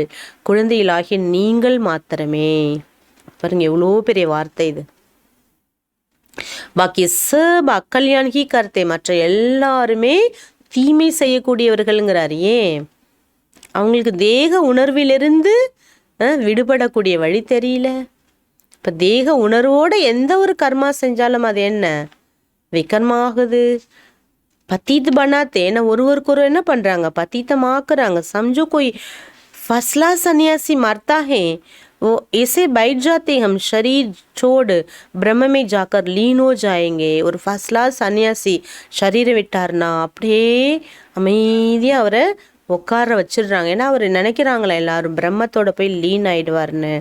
குழந்தைகளாகிய நீங்கள் மாத்திரமே. பாருங்க எவ்வளோ பெரிய வார்த்தை இது. பாக்கி சப் அக்கல்யாண் ஹி கர்த்தே, மற்ற எல்லாருமே தீமை செய்யக்கூடியவர்கள்ங்கிறார். ஏன்? அவங்களுக்கு தேக உணர்விலிருந்து விடுபடக்கூடிய வழி தெரியல. இப்போ தேக உணர்வோடு எந்த ஒரு கர்மா செஞ்சாலும் அது என்ன விகர்மாகுது. பத்தீத் பனாத்தே, ஏன்னா ஒருவருக்கு ஒரு என்ன பண்ணுறாங்க, பத்தீத்தமாக்குறாங்க. சம்ஜோ कोई फसला सन्यासी मरता है वो ऐसे बैठ जाते हम शरीर छोड़ ब्रह्म में जाकर लीन हो जाएंगे. ஒரு ஃபஸ்லா சன்னியாசி சரீரம் விட்டார்னா அப்படியே அமைதியாக அவரை உட்கார வச்சிடுறாங்க. ஏன்னா அவர் நினைக்கிறாங்களா எல்லாரும் பிரம்மத்தோட போய் லீன் ஆயிடுவார்னு.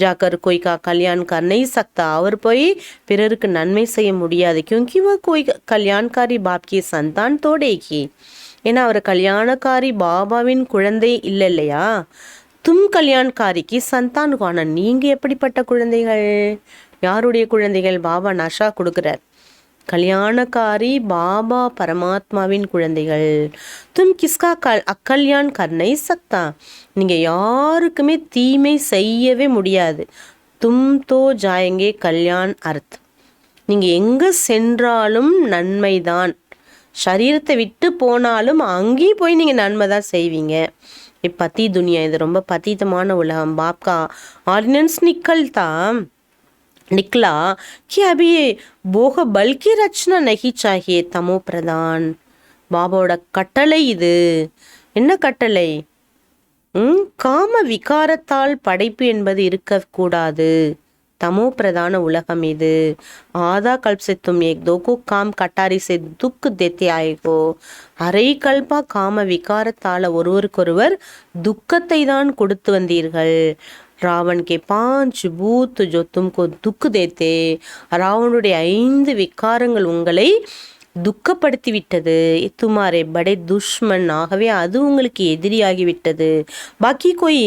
ஜாக்கர் கோய்கா கல்யாண் கர்னை சக்தா, அவர் போய் பிறருக்கு நன்மை செய்ய முடியாது. கியூங்கி வா கோய் கல்யாண்காரி பாப்கி சந்தான் தோடேகி, ஏன்னா அவர் கல்யாணக்காரி பாபாவின் குழந்தை இல்லை இல்லையா. தும் கல்யாண்காரிக்கு சந்தான் காண, நீங்கள் எப்படிப்பட்ட குழந்தைகள், யாருடைய குழந்தைகள்? பாபா நஷா கொடுக்குறார். கல்யாணக்காரி பாபா பரமாத்மாவின் குழந்தைகள். தும் கிஸ்கா அக்கல்யாண் கர்னை சக்தா, நீங்கள் யாருக்குமே தீமை செய்யவே முடியாது. தும் தோ ஜாயங்கே கல்யாண் அர்த், நீங்கள் எங்கே சென்றாலும் நன்மைதான். சரீரத்தை விட்டு போனாலும் அங்கேயும் போய் நீங்கள் நன்மை தான் செய்வீங்க. பத்தி துனியா, இது ரொம்ப பத்தீதமான உலகம். பாப்கா ஆர்டினன்ஸ் निकला कि अभी ये போக பல்கி ரச்சனா நகி சாகியே தமோ பிரதான். பாபாவோட கட்டளை இது. என்ன கட்டளை? காம விகாரத்தால் படைப்பு என்பது இருக்கக்கூடாது. தமோ பிரதான உலகம் இது. ஆதா கல்ப் से तुम एक दो को काम कटारी से दुख देते आएगो. அரை கல்பா காம விகாரத்தால் ஒருவருக்கொருவர் துக்கத்தை தான் கொடுத்து வந்தீர்கள். ராவன் கே 5 பூத் ஜோ தும்கோ துக்கு தேத்தே, ராவனுடைய 5 விகாரங்கள் உங்களை துக்கப்படுத்திவிட்டது. துமாரே படை துஷ்மன், ஆகவே அது உங்களுக்கு எதிரியாகிவிட்டது. பாக்கி கோய்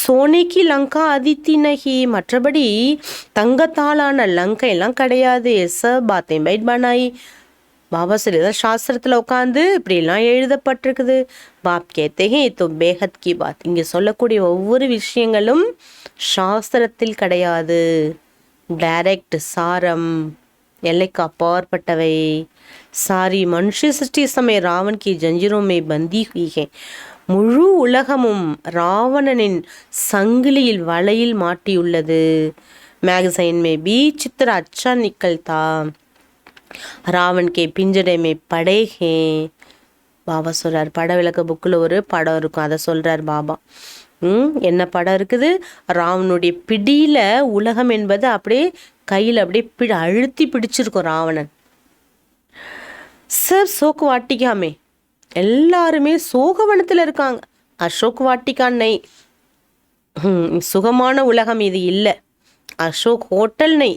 சோனைக்கு லங்கா அதித்தி நகி, மற்றபடி தங்கத்தாலான லங்கை எல்லாம் கிடையாது. எஸ் பாத்தே பைட் பனாய். பாபா சொல்லி ஏதாவது சாஸ்திரத்தில் உட்காந்து இப்படிலாம் எழுதப்பட்டிருக்குது. பாப் கேத்தேகே தோ பேஹத் கி பாத், இங்கே சொல்லக்கூடிய ஒவ்வொரு விஷயங்களும் சாஸ்திரத்தில் கிடையாது. டைரக்ட் சாரம், எல்லைக்கு அப்பாற்பட்டவை. சாரி மனுஷ சிருஷ்டி சமய ராவன் கி ஜஞ்சிரோமே பந்தி ஹுய். முழு உலகமும் ராவணனின் சங்கிலியில் வலையில் மாட்டியுள்ளது. மேகசைன் மே பி சித்திர அச்சா நிக்கல்தா, ராவன் கே பிஞ்சடை மே படை ஹே. பாபா சொல்கிறார், பட விளக்க புக்கில் ஒரு படம் இருக்கும், அதை சொல்கிறார் பாபா. என்ன படம் இருக்குது? ராவனுடைய பிடியில் உலகம் என்பது அப்படியே கையில் அப்படியே அழுத்தி பிடிச்சிருக்கும் ராவணன். சார் சோக்கு வாட்டிக்காமே, எல்லாருமே சோகவனத்தில் இருக்காங்க. அசோக் வாட்டிக்கான் நை, சுகமான உலகம் இது இல்லை. அசோக் ஹோட்டல் நை,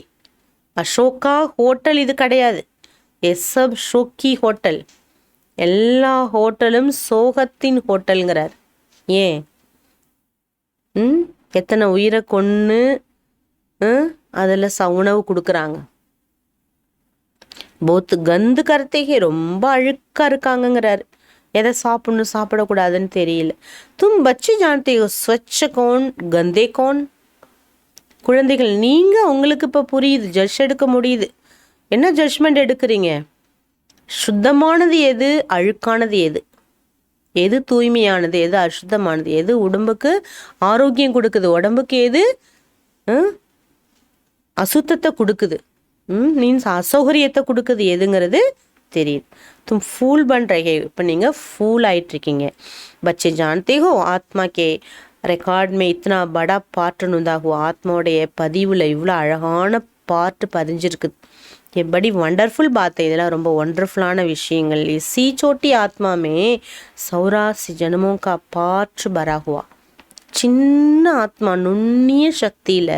அசோகா ஹோட்டல் இது கிடையாது. எஸ்ஸப் ஷோக்கி ஹோட்டல், எல்லா ஹோட்டலும் சோகத்தின் ஹோட்டலுங்கிறார். ஏன்? எத்தனை உயிரை கொன்று அதில் உணவு கொடுக்குறாங்க. போத்து கந்து கருத்தைகே, ரொம்ப அழுக்காக இருக்காங்கங்கிறார். எதை சாப்பிடணும் சாப்பிடக்கூடாதுன்னு தெரியல. தும் பச்சி ஜானத்தே ஸ்வச்ச கோன் கந்தே கோன். குழந்தைகள், நீங்கள் உங்களுக்கு இப்போ புரியுது, ஜட்ஜ் எடுக்க முடியுது. என்ன ஜட்ஜ்மெண்ட் எடுக்கிறீங்க? சுத்தமானது எது, அழுக்கானது எது? எது தூய்மையானது, எது அசுத்தமானது, எது உடம்புக்கு ஆரோக்கியம் கொடுக்குது, உடம்புக்கு எது அசுத்தத்தை கொடுக்குது, மீன்ஸ் அசௌகரியத்தை கொடுக்குது எதுங்கிறது தெரியுது. तुम फूल बन रहे, இப்போ நீங்கள் फूल ஆயிட்டு இருக்கீங்க. बच्चे जानते हो आत्मा के ரெக்கார்ட் மே இத்தனா படா பார்ட் நுந்தாகும். ஆத்மாவுடைய பதிவில் இவ்வளோ அழகான பார்ட் பதிஞ்சிருக்குது. எப்படி வண்டர்ஃபுல் பாத், இதெல்லாம் ரொம்ப ஒண்டர்ஃபுல்லான விஷயங்கள். இசி சோட்டி ஆத்மாமே சௌராசி ஜனமோ கா பார்ட் பராகுவா. சின்ன ஆத்மா நுண்ணிய சக்தியில்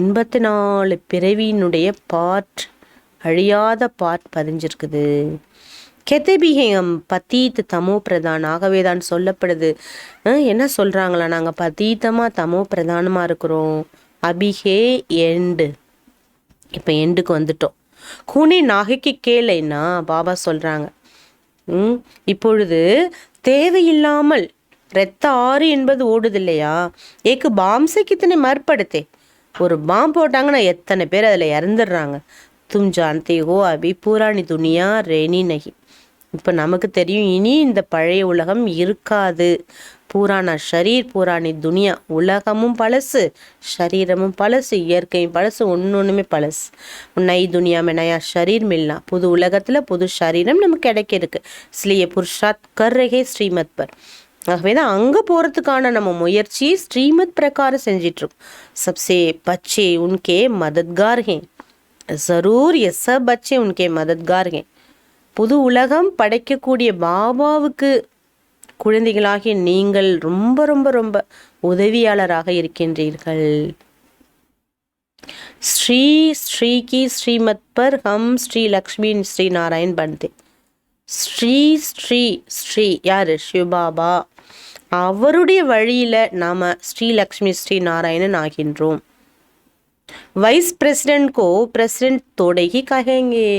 84 பிறவியினுடைய பார்ட், அழியாத பார்ட் பதிஞ்சிருக்குது. கெத்தபிஹேயம் பத்தீத் தமோ பிரதான். ஆகவே தான் சொல்லப்படுது, என்ன சொல்கிறாங்களா, நாங்கள் பதீத்தமாக தமோ பிரதானமாக இருக்கிறோம். அபிஹே எண்டு, இப்போ எண்டுக்கு வந்துட்டோம். கூனே நாகைக்கு கேளைன்னா பாபா சொல்கிறாங்க, இப்பொழுது தேவையில்லாமல் இரத்த ஆறு என்பது ஓடுது இல்லையா, ஏக்கு பாம்சைக்கு இத்தனை மறுப்படுத்தே. ஒரு பாம் போட்டாங்கன்னா எத்தனை பேர் அதில் இறந்துடுறாங்க. தும் ஜான்தே ஹோ அபி பூராணி துனியா ரேனி நகி. இப்போ நமக்கு தெரியும், இனி இந்த பழைய உலகம் இருக்காது. பூராண ஷரீர் பூராணி துனியா, உலகமும் பழசு, ஷரீரமும் பழசு, இயற்கையும் பழசு, ஒன்றுமே பழசு. நை துனியாமே நயா ஷரீர் மில்னா, புது உலகத்தில் புது ஷரீரம் நமக்கு கிடைக்கிருக்கு. இஸ்லியே புருஷாத் கர் ரஹே ஸ்ரீமத் பர். ஆகவே தான் அங்கே போகிறதுக்கான நம்ம முயற்சி ஸ்ரீமத் பிரகாரம் செஞ்சிட்ருக்கோம். சப்சே பச்சே உன்கே மதத்கார் ஹே, ஜரூர் ये सब बच्चे उनके मददगार हैं. புது உலகம் படைக்கக்கூடிய பாபாவுக்கு குழந்தைகளாகிய நீங்கள் ரொம்ப ரொம்ப ரொம்ப உதவியாளராக இருக்கின்றீர்கள். ஸ்ரீ ஸ்ரீ ஸ்ரீமத் பர் ஹம் ஸ்ரீ லக்ஷ்மி ஸ்ரீ நாராயண் பன்தே. ஸ்ரீ ஸ்ரீ ஸ்ரீ யார்? சிவபாபா. அவருடைய வழியில் நாம் ஸ்ரீ லக்ஷ்மி ஸ்ரீ நாராயணன் ஆகின்றோம். வைஸ் பிரசிடென்ட் கோ பிரசிடென்ட் தோடை ஹி கஹேங்கே.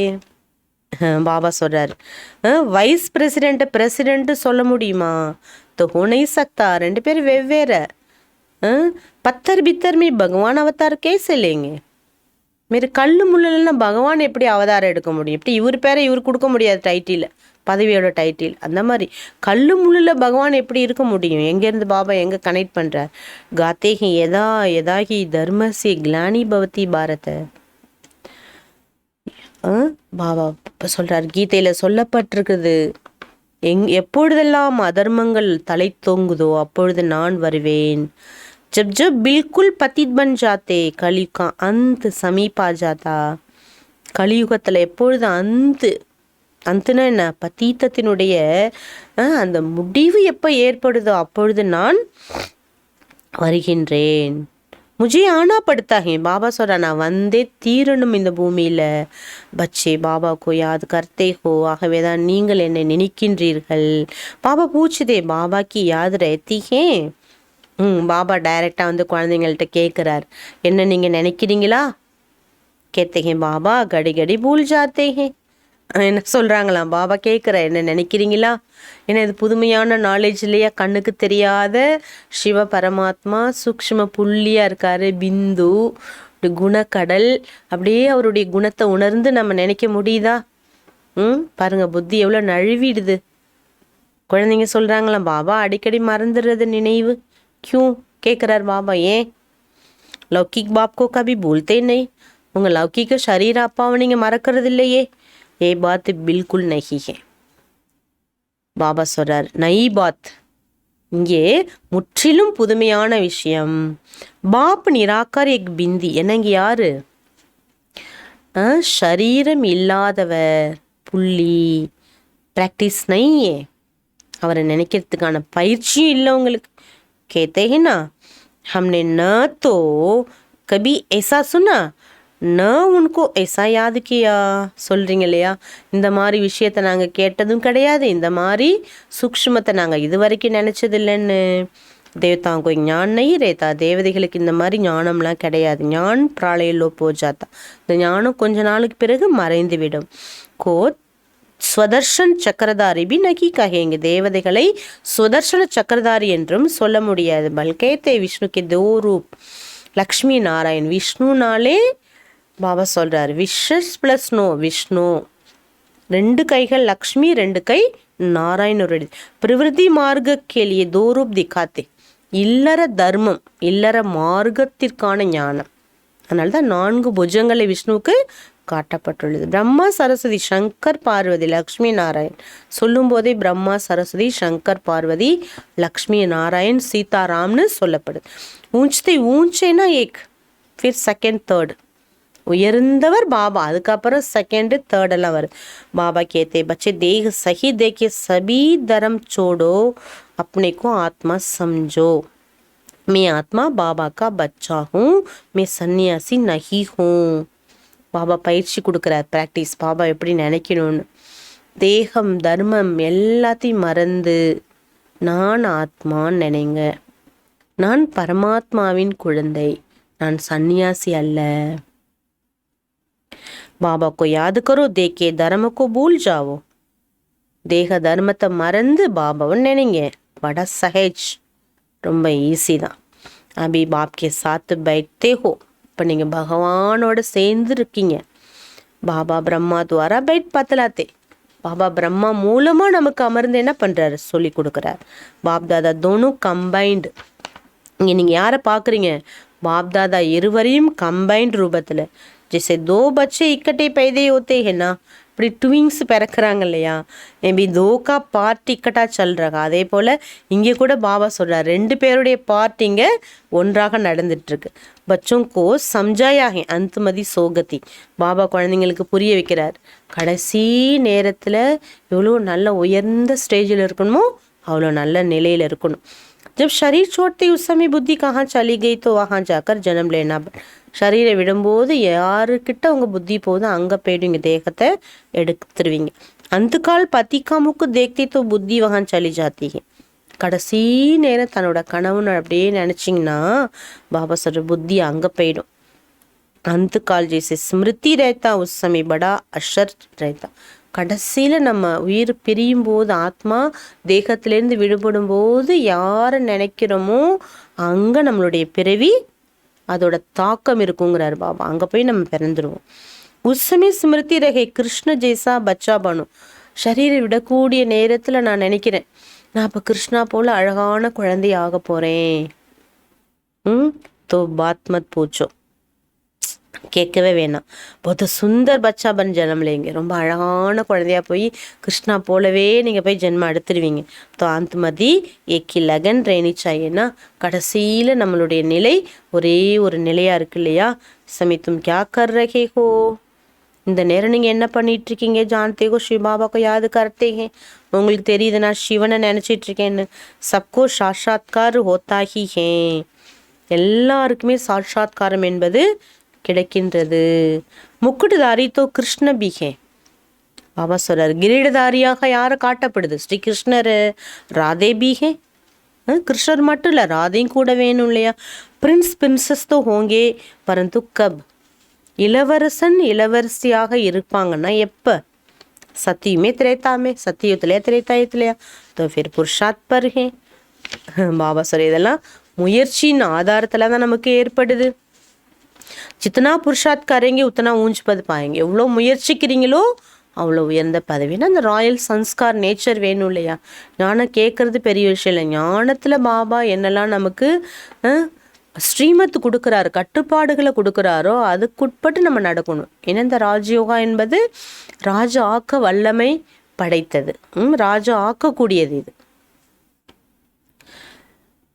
பாபா சொல்கிறார், வைஸ் பிரசிடெண்ட்டை பிரசிடெண்ட்டு சொல்ல முடியுமா? तो हो नहीं सकता. ரெண்டு பேர் வெவ்வேறு. பத்தர் பித்தர் மீ பகவான் அவதார் கேसे लेंगे. மாரி கல் முள்ளல்னா பகவான் எப்படி அவதாரம் எடுக்க முடியும்? எப்படி இவர் பேரை இவர் கொடுக்க முடியாது டைட்டில், பதவியோட டைட்டில். அந்த மாதிரி கல் முள்ளில் பகவான் எப்படி இருக்க முடியும்? எங்கேருந்து பாபா எங்கே கனெக்ட் பண்ணுறார்? காத்தேகி எதா எதாகி தர்மசி கிளானி பவதி பாரத. பாபா இப்போ சொல்கிறார், கீதையில் சொல்லப்பட்டிருக்குது, எப்பொழுதெல்லாம் அதர்மங்கள் தலை தோங்குதோ அப்பொழுது நான் வருவேன். जब जब बिल्कुल पतित बन जाते कलयुग का अंत समीप आ जाता. கலியுகத்தில் எப்பொழுது அந்துனா என்ன? பத்தீத்தத்தினுடைய அந்த முடிவு எப்போ ஏற்படுதோ அப்பொழுது நான் வருகின்றேன். முஜே ஆனா படுத்தாகே. பாபா சொல்கிறா, நான் வந்தே தீரணும் இந்த பூமியில். பச்சே பாபா கோ யாத் கர்த்தே ஹோ. ஆகவே தான் நீங்கள் என்னை நினைக்கின்றீர்கள். பாபா பூச்சுதே பாபாக்கு யாத் ரஹத்தி ஹே. பாபா டைரெக்டாக வந்து குழந்தைங்கள்ட்ட கேட்குறார், என்ன நீங்கள் நினைக்கிறீங்களா? கேத்தேங்க பாபா கடி கடி பூல் ஜாத்தேங்க. என்ன சொல்கிறாங்களாம்? பாபா கேட்குற, என்ன நினைக்கிறீங்களா? ஏன்னா இது புதுமையான நாலேஜ் இல்லையா? கண்ணுக்கு தெரியாத சிவ பரமாத்மா சூக்ஷ்ம புள்ளியாக இருக்கார், பிந்து குணக்கடல். அப்படியே அவருடைய குணத்தை உணர்ந்து நம்ம நினைக்க முடியுதா? பாருங்கள், புத்தி எவ்வளோ நழுவிடுது. குழந்தைங்க சொல்கிறாங்களாம், பாபா அடிக்கடி மறந்துடுறது நினைவு. क्यों கேட்குறார் பாபா. ஏன்? லௌகிக் பாப்கோ கபி பூல்தே நை. உங்கள் லௌகிக ஷரீர அப்பாவை நீங்கள் மறக்கிறது இல்லையே. ஏ பாத் பில்குல் நஹி ஹே. பாபா சொல்கிறார், நை பாத், இங்கே முற்றிலும் புதுமையான விஷயம். பாப் நிராகார் எக் பிந்தி. என்னங்க யாரு? ஷரீரம் இல்லாதவர், புள்ளி. ப்ராக்டிஸ் நையே, அவரை நினைக்கிறதுக்கான பயிற்சியும் இல்லை உங்களுக்கு. कहते हैं ना, हमने न तो कभी ऐसा सुना न उनको ऐसा याद किया. சொல்கிறீங்க இல்லையா, இந்த மாதிரி விஷயத்தை நாங்கள் கேட்டதும் கிடையாது, இந்த மாதிரி சூக்ஷ்மத்தை நாங்கள் இது வரைக்கும் நினச்சதில்லைன்னு. தேவதாங்கோ ஞான் நை ரேத்தா. தேவதைகளுக்கு இந்த மாதிரி ஞானம்லாம் கிடையாது. ஞான் பிராளையிலோ போஜாத்தா. இந்த ஞானம் கொஞ்ச நாளுக்கு பிறகு மறைந்து விடும். ஸ்வதர்ஷன் சக்கரதாரி பி நகி கஹேங்க. தேவதைகளை சுதர்ஷன சக்கரதாரி என்றும் சொல்ல முடியாது. பல்கேத்தே விஷ்ணுக்கு தோ ரூப், லக்ஷ்மி நாராயண். விஷ்ணுனாலே பாபா சொல்கிறார், விஷஸ் ப்ளஸ் நோ விஷ்ணு. 2 கைகள் லக்ஷ்மி, 2 கை நாராயணருடைய. பிரவிருத்தி மார்க்க கேலிய தோரூப் திக்காத்தே. இல்லற தர்மம், இல்லற மார்க்கத்திற்கான ஞானம். அதனால தான் 4 புஜங்களை விஷ்ணுவுக்கு காட்டப்பட்டுள்ளது. பிரம்மா, சரஸ்வதி, சங்கர், பார்வதி, லக்ஷ்மி, நாராயண். சொல்லும் போதே பிரம்மா, சரஸ்வதி, சங்கர், பார்வதி, லக்ஷ்மி, நாராயண், சீதாராம்னு சொல்லப்படுது. ஊஞ்சத்தை ஊஞ்சேனா ஏக், ஃபிர் செகண்ட், தேர்ட். உயர்ந்தவர் பாபா, அதுக்கப்புறம் செகண்டு, தேர்டெல்லாம் வருது. பாபா கேத்தே பச்சே தேக சஹி தேக்கே சபி தரம் சோடோ अपने को आत्मा समझो. मैं आत्मा बाबा का बच्चा हूँ, मैं सन्यासी नहीं हूँ. பாபா பயிற்சி கொடுக்குறார், ப்ராக்டிஸ். பாபா எப்படி நினைக்கணும்னு. தேகம் தர்மம் எல்லாத்தையும் மறந்து நான் ஆத்மான்னு நினைங்க. நான் பரமாத்மாவின் குழந்தை, நான் சன்னியாசி அல்ல. பாபா को याद करो, देखे धर्म को भूल जाओ. தேக தர்மத்தை மறந்து பாபாவை நினைங்க. बड़ा सहज, ரொம்ப ஈஸி தான். அபி பாப்கே சாத்து பைட்டே ஹோ. இப்போ நீங்கள் பகவானோட சேர்ந்து இருக்கீங்க. பாபா பிரம்மா துவாரா பைட் பத்தலாத்தே. பாபா பிரம்மா மூலமாக நமக்கு அமர்ந்து என்ன பண்ணுறாரு, சொல்லி கொடுக்குறார். பாப் தாதா தோனும் கம்பைன்டு. இங்கே நீங்கள் யாரை பார்க்குறீங்க, பாப் தாதா இருவரையும் கம்பைன்ட் ரூபத்தில். जैसे 2 बच्चे इकट्ठे पैदा होते हैं ना, இப்படி ட்விங்ஸ் பிறக்கிறாங்க இல்லையா, மேபி 2 का பார்ட் இக்கட்டா சொல்கிறாங்க. அதே போல் இங்கே கூட பாபா சொல்கிறார், 2 பேருடைய பார்ட் இங்கே ஒன்றாக நடந்துட்டுருக்கு. பச்சோं को समझाया है अंतमதி சோகதி. பாபா குழந்தைங்களுக்கு புரிய வைக்கிறார். கடைசி நேரத்தில் எவ்வளோ நல்ல உயர்ந்த ஸ்டேஜில் இருக்கணுமோ அவ்வளோ நல்ல நிலையில் இருக்கணும். जब शरीर छोड़ते उस समय बुद्धि कहाँ चली गई तो वहाँ जाकर जन्म लेना. ஷரீரை விடும்போது யாருக்கிட்ட உங்கள் புத்தி போகுதோ அங்கே போய்டுவீங்க, தேகத்தை எடுத்துருவீங்க. அந்த கால் பத்திகாமுக்கு தேக்தே தோ புத்தி வகான் சலி ஜாத்தி. கடைசி நேரம் தன்னோட கனவுன்னு அப்படியே நினச்சிங்கன்னா பாபா சொல்கிற புத்தி அங்கே போயிடும். அந்த கால் ஜெய்சே ஸ்மிருதி ரேத்தா உஸ் சமய படா அஷர் ரேத்தா. கடைசியில் நம்ம உயிர் பிரியும் போது, ஆத்மா தேகத்திலேருந்து விடுபடும் போது யாரை நினைக்கிறோமோ அங்கே நம்மளுடைய பிறவி, அதோட தாக்கம் இருக்குங்கிறார் பாபா. அங்கே போய் நம்ம பிறந்துடுவோம். உஸ்ஸமே ஸ்மிருதி ரகே கிருஷ்ண ஜெய்சா பச்சா பண்ணும். ஷரீரை விடக்கூடிய நேரத்தில் நான் நினைக்கிறேன், நான் இப்போ கிருஷ்ணா போல் அழகான குழந்தை ஆக போகிறேன். தோ பாத் மத் பூச்சோ, கேட்கவே வேணாம். பொது சுந்தர் பச்சா பன் ஜன்ம் லேங்க. ரொம்ப அழகான குழந்தையா போய் கிருஷ்ணா போலவே நீங்கள் போய் ஜென்மம் எடுத்துருவீங்க. தோ அந்தமதி ஏக்கி லகன் ரேணி சாயின்னா, கடைசியில் நம்மளுடைய நிலை ஒரே ஒரு நிலையாக இருக்கு இல்லையா. சமித்தும் கியா கர் ரகே ஹோ. இந்த நேரம் நீங்கள் என்ன பண்ணிட்டு இருக்கீங்க, ஜான்தே ஹோ சிவ பாபாக்கு யாது கர்த்தே ஹே. உங்களுக்கு தெரியுது நான் சிவனை நினச்சிட்டு இருக்கேன்னு. சப்கோ சாட்சாத்கார் ஹோத்தா ஹி ஹே. எல்லாருக்குமே சாட்சாத்காரம் என்பது கிடைக்கின்றது. முக்குட்டுதாரி தோ கிருஷ்ண பீகே. பாபா சொல்றார், கிரீடதாரியாக யாரை காட்டப்படுது, ஸ்ரீ கிருஷ்ணர். ராதே பீகே, கிருஷ்ணர் மட்டும் இல்லை, ராதையும் கூட வேணும் இல்லையா. பிரின்ஸ் பிரின்சஸ் தோ ஹோங்கே பரந்து கப். இளவரசன் இளவரசியாக இருப்பாங்கன்னா எப்போ, சத்தியுமே திரேத்தாமே, சத்தியுத்திலையா திரேத்தாயத்திலையா. தோ ஃபிர் புருஷாத் பர் ஹே. பாபா சொல்ற இதெல்லாம் முயற்சியின் ஆதாரத்தில் தான் நமக்கு ஏற்படுது. जितना पुरुषार्थ करेंगे उतना ऊंच पद पाएंगे. எவ்வளோ முயற்சிக்கிறீங்களோ அவ்வளோ உயர்ந்த பதவினா அந்த ராயல் சன்ஸ்கார் நேச்சர் வேணும் இல்லையா. ஞானம் கேட்குறது பெரிய விஷயம் இல்லை. ஞானத்தில் பாபா என்னெல்லாம் நமக்கு ஸ்ரீமத் கொடுக்குறாரு, கட்டுப்பாடுகளை கொடுக்குறாரோ அதுக்குட்பட்டு நம்ம நடக்கணும். ஏன்னா இந்த ராஜயோகா என்பது ராஜ ஆக்க வல்லமை படைத்தது, ராஜ ஆக்கக்கூடியது. இது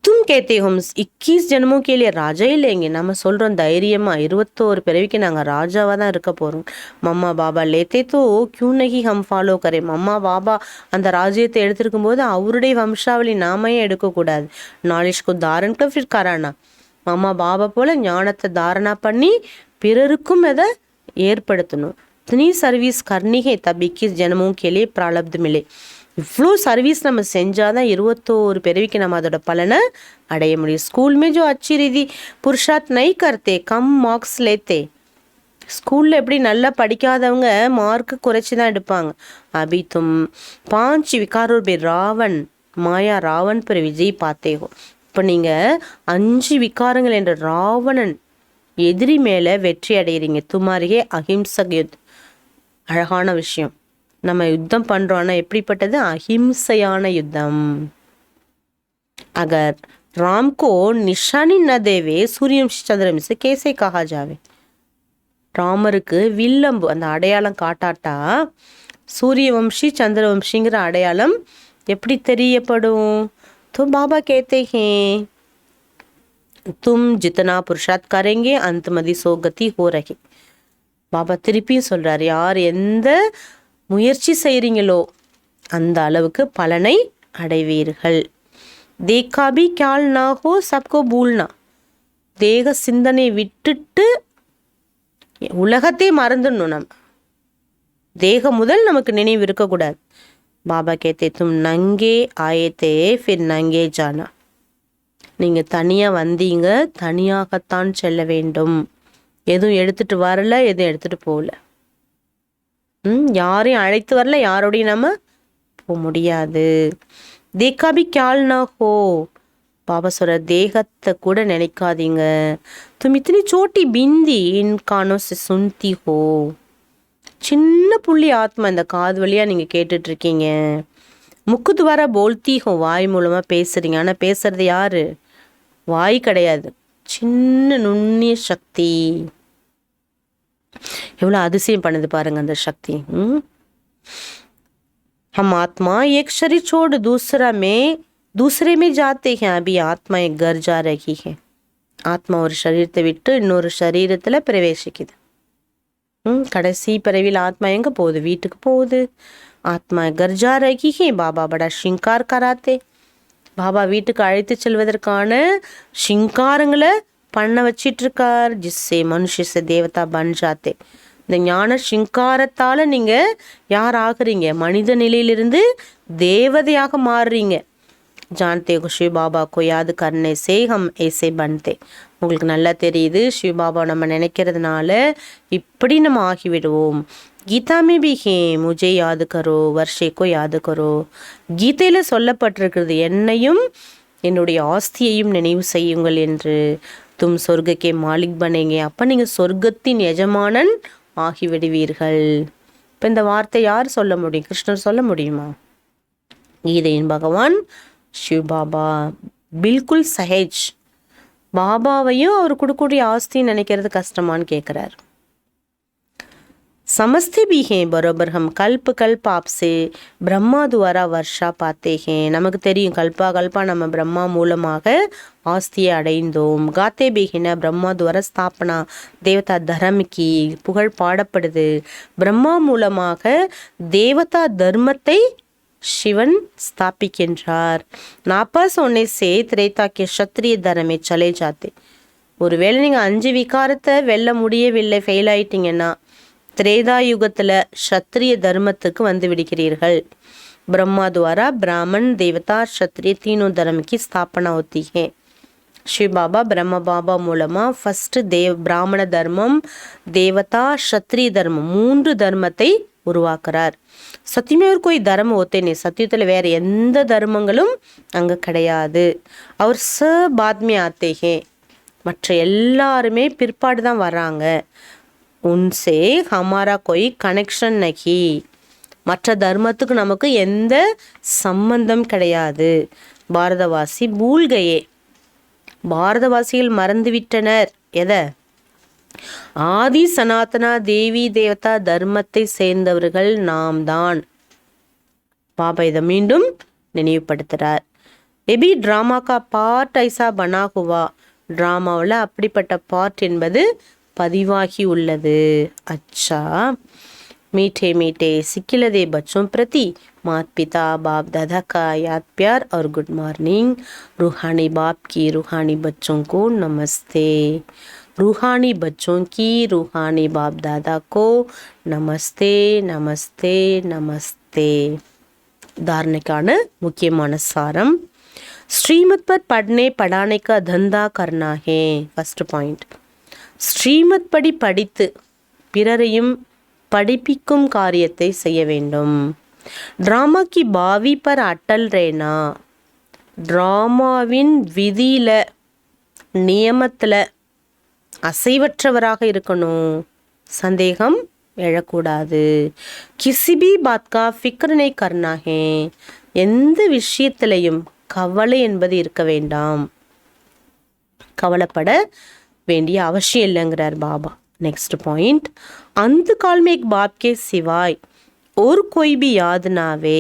தும் கேத்தே ஹோம் 21 ஜென்மோं के लिए ராஜா இல்லைங்க. நம்ம சொல்கிறோம் தைரியமாக 21 பிறவிக்கு நாங்கள் ராஜாவாக தான் இருக்க போகிறோம். மம்மா பாபா லேத்தே தோ கியூ நகி ஹம் ஃபாலோ கரே. மம்மா பாபா அந்த ராஜ்யத்தை எடுத்திருக்கும் போது அவருடைய வம்சாவளி நாம ஏன் எடுக்கக்கூடாது. நாலேஜ்க்கு தாரண் க ஃபிர் கரானா. மம்மா பாபா போல் ஞானத்தை தாரணா பண்ணி பிறருக்கும் அதை ஏற்படுத்தணும். இத்தனி சர்வீஸ் கர்னி ஹே தப் 21 ஜென்மோं के लिए प्रारब्ध मिले. இவ்வளோ சர்வீஸ் நம்ம செஞ்சால் தான் 21 பிறவிக்கு நம்ம அதோட பலனை அடைய முடியும். ஸ்கூல் में जो अच्छी रीति पुरुषार्थ नहीं करते कम मार्क्स लेते. ஸ்கூலில் எப்படி நல்லா படிக்காதவங்க மார்க்கு குறைச்சி தான் எடுப்பாங்க. அபி தும் 5 விகாரோं पे ராவன் மாயா ராவன் पर விஜய் பாத்தே ஹோ. இப்போ நீங்கள் 5 விகாரங்கள் என்ற ராவணன் எதிரி மேலே வெற்றி அடைகிறீங்க. துமாரியே அஹிம்சக் யுத். அழகான விஷயம். நம்ம யுத்தம் பண்ணுறோன்னா எப்படிப்பட்டது? அஹிம்சையான யுத்தம். अगर राम को निशानी न देवे सूर्यवंशी चंद्रवंशी कैसे कहा जावे? ராமருக்கு வில்லம்பு அந்த அடையாளம் காட்டாட்டா சூரியவம்சி சந்திரவம்சிங்கிற அடையாளம் எப்படி தெரியப்படும்? तो बाबा कहते हैं तुम जितना पुरुषार्थ करेंगे अंत मदी सो गति हो रही. பாபா திருப்பியும் சொல்றாரு, யார் எந்த முயற்சி செய்கிறீங்களோ அந்த அளவுக்கு பலனை அடைவீர்கள். देखा भी ख्याल ना हो सबको भूलना. தேக சிந்தனை விட்டுட்டு உலகத்தை மறந்துடணும். நம்ம தேகம் முதல் நமக்கு நினைவு இருக்கக்கூடாது. பாபா கேத்தே தும் நங்கே ஆயத்தே ஃபிர் நங்கே ஜானா. நீங்கள் தனியாக வந்தீங்க, தனியாகத்தான் செல்ல வேண்டும். எதுவும் எடுத்துகிட்டு வரல, எதுவும் எடுத்துகிட்டு போகல. யாரையும் அழைத்து வரல, யாரோடையும் நம்ம போக முடியாது. देखा भी ख्याल ना हो. பாபா சொல்ற தேகத்தை கூட நினைக்காதீங்க. तुम इतनी छोटी बिंदी इन कानों से सुनती हो. சின்ன புள்ளி ஆத்மா இந்த காது வழியாக நீங்கள் கேட்டுட்ருக்கீங்க. முக்கு துவாரா போல்த்தி ஹோ, வாய் மூலமாக பேசுகிறீங்க. ஆனால் பேசுறது யாரு? வாய் கிடையாது, சின்ன நுண்ணிய சக்தி. எவ்வளோ அதிசயம் பண்ணுது பாருங்க அந்த சக்தி. हम आत्मा एक शरीर छोड़ दूसरे में जाते हैं. अभी आत्मा एक घर जा रही है. ஆத்மா ஒரு சரீரத்தை விட்டு இன்னொரு சரீரத்தில் பிரவேசிக்குது. கடைசி பிறவியில் ஆத்மா எங்கே போகுது? வீட்டுக்கு போகுது. ஆத்மா கர் ஜா ரஹி ஹே. பாபா படா ஷிங்கார் கராத்தே. பாபா வீட்டுக்கு அழைத்து செல்வதற்கான ஷிங்காரங்களை பண்ண வச்சிட்ருக்கார். ஜிஸ்ஸே மனுஷ சே தேவதா பன் ஜாத்தே. இந்த ஞான ஷிங்காரத்தால் நீங்கள் யார் ஆகுறீங்க? மனித நிலையிலிருந்து தேவதையாக மாறுறீங்க. ஜான்தே சிவ பாபா கோ யாத் கர்னே சே ஹம் ஏசே பன்தே. உங்களுக்கு நல்லா தெரியுது, சிவ பாபா நம்ம நினைக்கிறதுனால இப்படி நம்ம ஆகிவிடுவோம். கீதா மே பி ஹே முஜே யாது கரோ வர்ஷேக்கோ யாது கரோ. கீதையில் சொல்லப்பட்டிருக்கிறது, என்னையும் என்னுடைய ஆஸ்தியையும் நினைவு செய்யுங்கள் என்று. தும் சொர்க்கக்கே மாலிக் பனேங்க. அப்போ நீங்கள் சொர்க்கத்தின் எஜமானன் ஆகிவிடுவீர்கள். இப்போ இந்த வார்த்தை யார் சொல்ல முடியும்? கிருஷ்ணர் சொல்ல முடியுமா? கீதையின் பகவான் சிவ் பாபா பில்குல் சஹேஜ். பாபாவையும் அவர் கொடுக்கக்கூடிய ஆஸ்தின்னு நினைக்கிறது கஷ்டமான்னு கேட்குறார். समझते भी हैं बराबर हम कल्प कल्प आपसे ब्रह्मा द्वारा वर्षा पाते हैं. நமக்கு தெரியும் கல்பா கல்பா நம்ம பிரம்மா மூலமாக ஆஸ்தியை அடைந்தோம். காத்தே பீகின பிரம்மா துவர ஸ்தாபனா தேவதா தர்மக்கி. புகழ் பாடப்படுது. பிரம்மா மூலமாக தேவதா தர்மத்தை சிவன் ஸ்தாபிக்கின்றார். நாப்பாஸ் ஒன்னே சே திரேதா கே சத்திரிய தர்மே சலே ஜாத்தே. ஒருவேளை நீங்கள் 5 விகாரத்தை வெல்ல முடியவில்லை, ஃபெயில் ஆயிட்டீங்கன்னா திரேதா யுகத்தில் சத்திரிய தர்மத்துக்கு வந்து விடுகிறீர்கள். ब्रह्मा द्वारा ब्राह्मण देवता क्षत्रिय तीनों धर्म की स्थापना होती है. शिव बाबा ब्रह्म बाबा மூலமா ஃபர்ஸ்ட் பிராமண தர்மம், தேவதா, சத்திரிய தர்மம் 3 தர்மத்தை உருவாக்குறார். சத்தியமே ஒரு கோய் தர்மம் ஒத்தேனே. சத்தியத்தில் வேற எந்த தர்மங்களும் அங்கே கிடையாது. அவர் பாத்மே ஆத்தேகே. மற்ற எல்லாருமே பிற்பாடு தான் வராங்க. உன்சே ஹமாரா கோய் கனெக்ஷன் நகி. மற்ற தர்மத்துக்கு நமக்கு எந்த சம்பந்தம் கிடையாது. பாரதவாசி பூல்கையே. பாரதவாசிகள் மறந்துவிட்டனர் எதை? ஆதி சனாதனா தேவி தேவதா தர்மத்தை சேர்ந்தவர்கள் நாம் தான். பாபா இதை மீண்டும் நினைவுபடுத்துகிறார். எபி ட்ராமா கா பார்ட் ஐசா பனா ஹுவா. ட்ராமாவில் அப்படிப்பட்ட பார்ட் என்பது பதிவாகி உள்ளது. அச்சா मीठे मीठे सिक्किलदे बच्चों प्रति माता पिता बाप दादा का याद प्यार और गुड मॉर्निंग. रूहानी बाप की रूहानी बच्चों को नमस्ते. रूहानी बच्चों की रूहानी बाप दादा को नमस्ते नमस्ते नमस्ते. धारणेकाன முக்கியமான சாரம். ஸ்ரீமத் पर पढ़ने पढ़ाने का धंधा करना है. First point. ஸ்ரீமத் படி படித்து பிறரையும் படிப்பிக்கும் காரியத்தை செய்ய வேண்டும். ட்ராமா கி பாவி பர் அட்டல் ரேனா. ட்ராமாவின் விதியில் நியமத்தில் அசைவற்றவராக இருக்கணும். சந்தேகம் எழக்கூடாது. கிசி பி பாத் கா ஃபிக்ர் நஹீ கர்னா ஹே, எந்த விஷயத்திலையும் கவலை என்பது இருக்க வேண்டாம், கவலைப்பட வேண்டிய அவசியம் இல்லைங்கிறார் பாபா. नेक्स्ट पॉइंट, अंत काल में एक बाप के सिवाय और कोई भी याद ना आवे,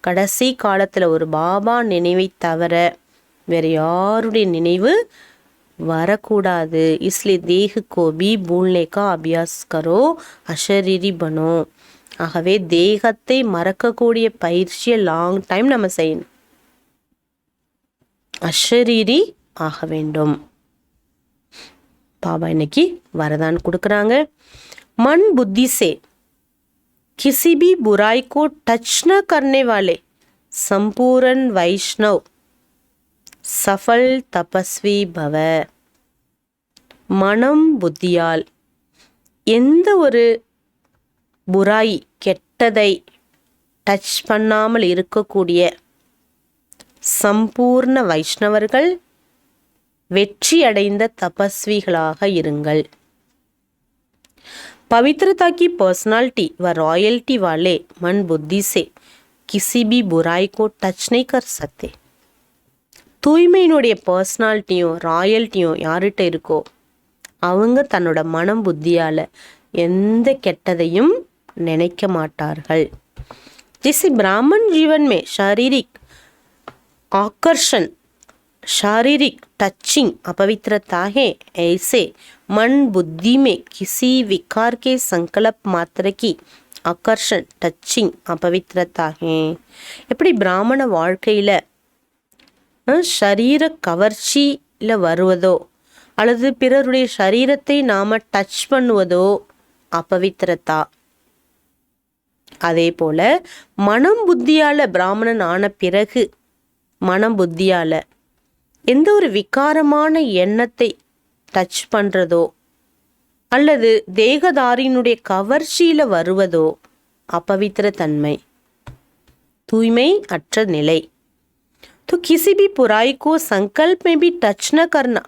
கடைசி காலத்தில் ஒரு பாபா நினைவை தவிர வேறு யாருடைய நினைவு வரக்கூடாது. इसलिए देह को भी भूलने का अभ्यास करो, अशरीरी बनो. ஆகவே தேகத்தை மறக்கக்கூடிய பயிற்சியை லாங் டைம் நம்ம செய்யணும், அஷரீரி ஆக வேண்டும். பாபா இன்னைக்கு வரதான் கொடுக்குறாங்க. मन बुद्धि से किसी भी बुराई को टच न करने वाले संपूर्ण वैष्णव सफल तपस्वी भव. மனம் புத்தியால் எந்த ஒரு புராய் கெட்டதை டச் பண்ணாமல் இருக்கக்கூடிய சம்பூர்ண வைஷ்ணவர்கள் வெற்றி அடைந்த தபஸ்விகளாக இருங்கள். पवित्रता की पर्सनालिटी व रॉयल्टी वाले मन बुद्धि से किसी भी बुराई को टच नहीं कर सकते. தூய்மையினுடைய பர்சனாலிட்டியும் ராயல்ட்டியும் யார்கிட்ட இருக்கோ அவங்க தன்னோட மனம் புத்தியால் எந்த கெட்டதையும் நினைக்க மாட்டார்கள். जैसे ब्राह्मण जीवन में शारीरिक आकर्षण, शारीरिक टचिंग अपवित्रता है, ऐसे मन बुद्धि में किसी विकार के संकल्प मात्र की आकर्षण टचिंग अपवित्रता है. எப்படி பிராமண வாழ்க்கையில் ஷரீர கவர்ச்சியில் வருவதோ அல்லது பிறருடைய சரீரத்தை நாம் டச் பண்ணுவதோ அபவித்திரதா, அதே போல மனம் புத்தியால் பிராமணன் ஆன பிறகு மனம் புத்தியால் எந்த ஒரு விகாரமான எண்ணத்தை டச் பண்ணுறதோ அல்லது தேகதாரியினுடைய கவர்ச்சியில் வருவதோ அபவித்திர தன்மை, தூய்மை அற்ற நிலை. तो किसी भी बुराई को संकल्प में भी टच न करना,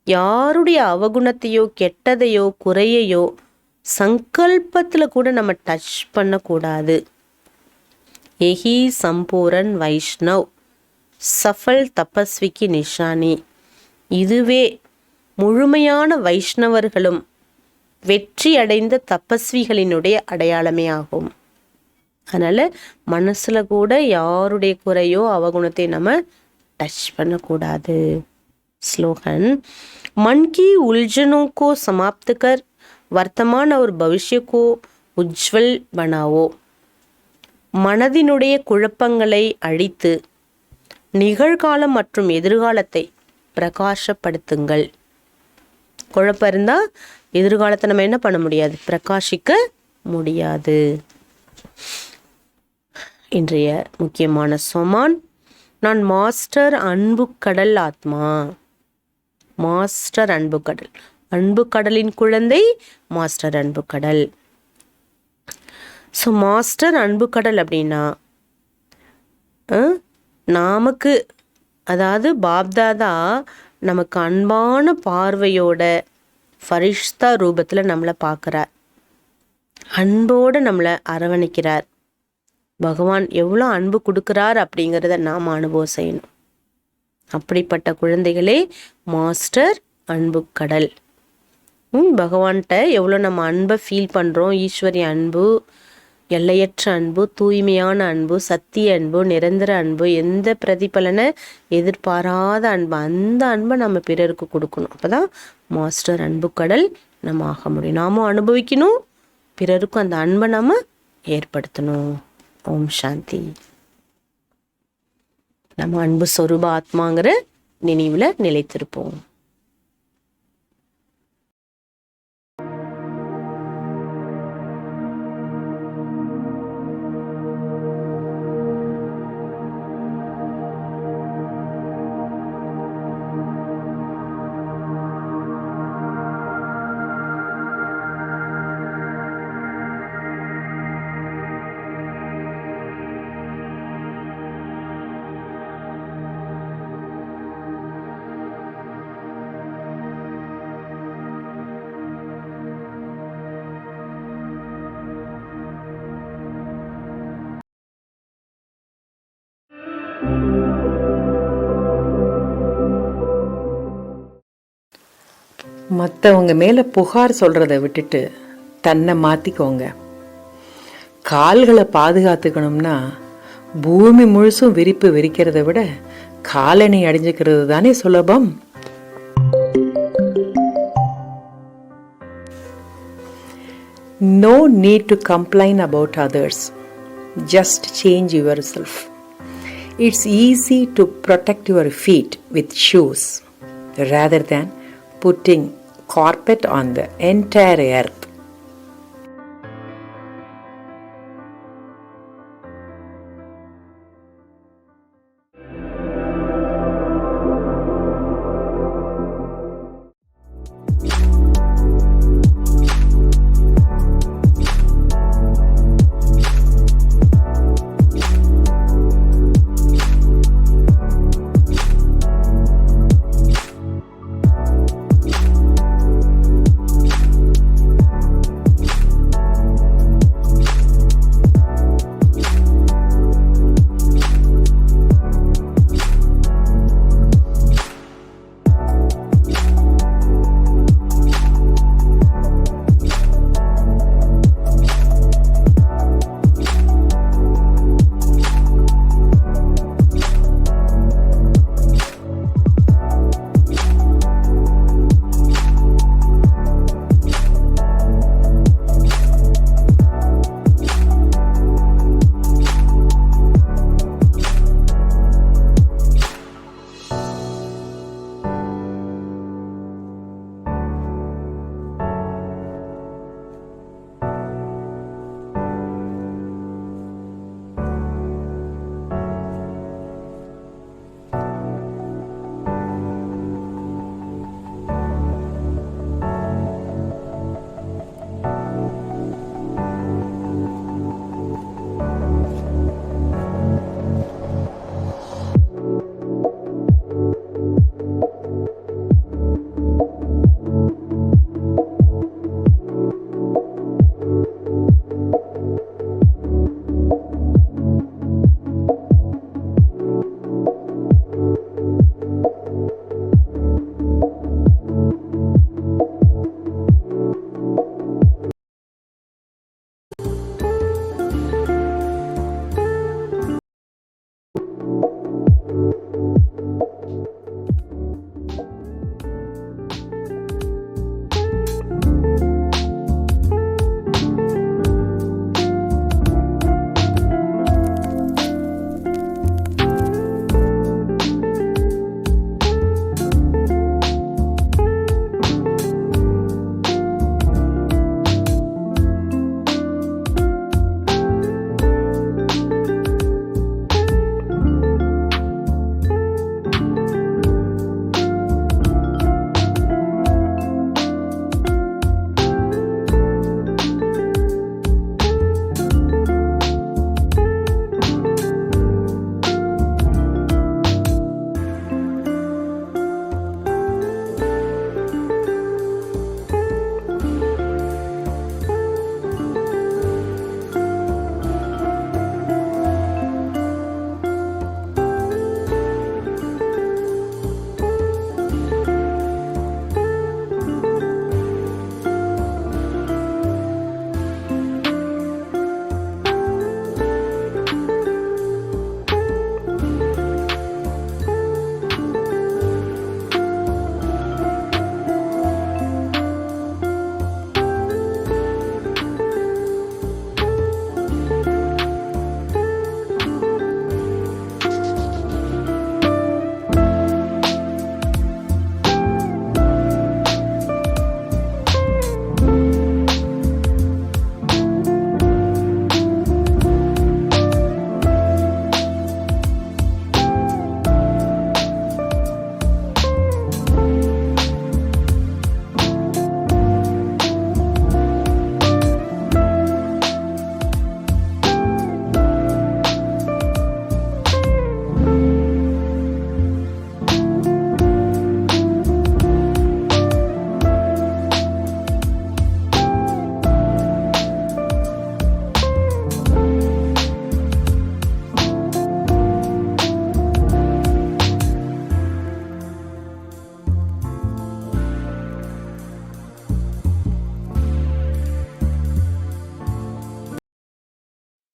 யாருடைய அவகுணத்தையோ கெட்டதையோ குறையையோ சங்கல்பத்தில் கூட நம்ம டச் பண்ணக்கூடாது. यही संपूर्ण वैष्णव सफल तपस्वी की निशानी, இதுவே முழுமையான வைஷ்ணவர்களும் வெற்றி அடைந்த தபஸ்விகளினுடைய அடையாளமே ஆகும். அதனால் மனசில் கூட யாருடைய குறையோ அவகுணத்தை நம்ம டச் பண்ணக்கூடாது. ஸ்லோகன், मन की उलझनों को समाप्त कर वर्तमान और भविष्य को उज्ज्वल बनाओ. மனதினுடைய குழப்பங்களை அழித்து நிகழ்காலம் மற்றும் எதிர்காலத்தை பிரகாசப்படுத்துங்கள். குழப்பம் இருந்தால் எதிர்காலத்தை நம்ம என்ன பண்ண முடியாது, பிரகாசிக்க முடியாது. இன்றைய முக்கியமான சொமான், நான் மாஸ்டர் அன்பு கடல் ஆத்மா. மாஸ்டர் அன்பு கடல், அன்பு கடலின் குழந்தை மாஸ்டர் அன்பு கடல். ஸோ மாஸ்டர் அன்பு கடல் அப்படின்னா நமக்கு, அதாவது பாப்தாதா நமக்கு அன்பான பார்வையோட ஃபரிஷ்தா ரூபத்தில் நம்மளை பார்க்குறார், அன்போடு நம்மளை அரவணைக்கிறார். பகவான் எவ்வளோ அன்பு கொடுக்குறார் அப்படிங்கிறத நாம் அனுபவம் செய்யணும். அப்படிப்பட்ட குழந்தைகளே மாஸ்டர் அன்பு கடல். பகவான்கிட்ட எவ்வளோ நம்ம அன்பை ஃபீல் பண்ணுறோம், ஈஸ்வரிய அன்பு, எல்லையற்ற அன்பு, தூய்மையான அன்பு, சத்திய அன்பு, நிரந்தர அன்பு, எந்த பிரதிபலனை எதிர்பாராத அன்பு, அந்த அன்பை நம்ம பிறருக்கு கொடுக்கணும். அப்போ தான் மாஸ்டர் அன்பு கடல் நம்ம ஆக முடியும். நாமும் அனுபவிக்கணும், பிறருக்கும் அந்த அன்பை நம்ம ஏற்படுத்தணும். ஓம் சாந்தி. நம்ம அன்பு சொரூப ஆத்மாங்கிற நினைவில் நிலைத்திருப்போம். மற்றவங்க மேலே புகார் சொல்கிறத விட்டுட்டு தன்னை மாற்றிக்கோங்க. கால்களை பாதுகாத்துக்கணும்னா பூமி முழுசும் விரிப்பு விரிக்கிறத விட காலணி அடிஞ்சுக்கிறது தானே சுலபம். No need to complain about others. Just change yourself. It's easy to protect your feet with shoes rather than putting carpet on the entire earth.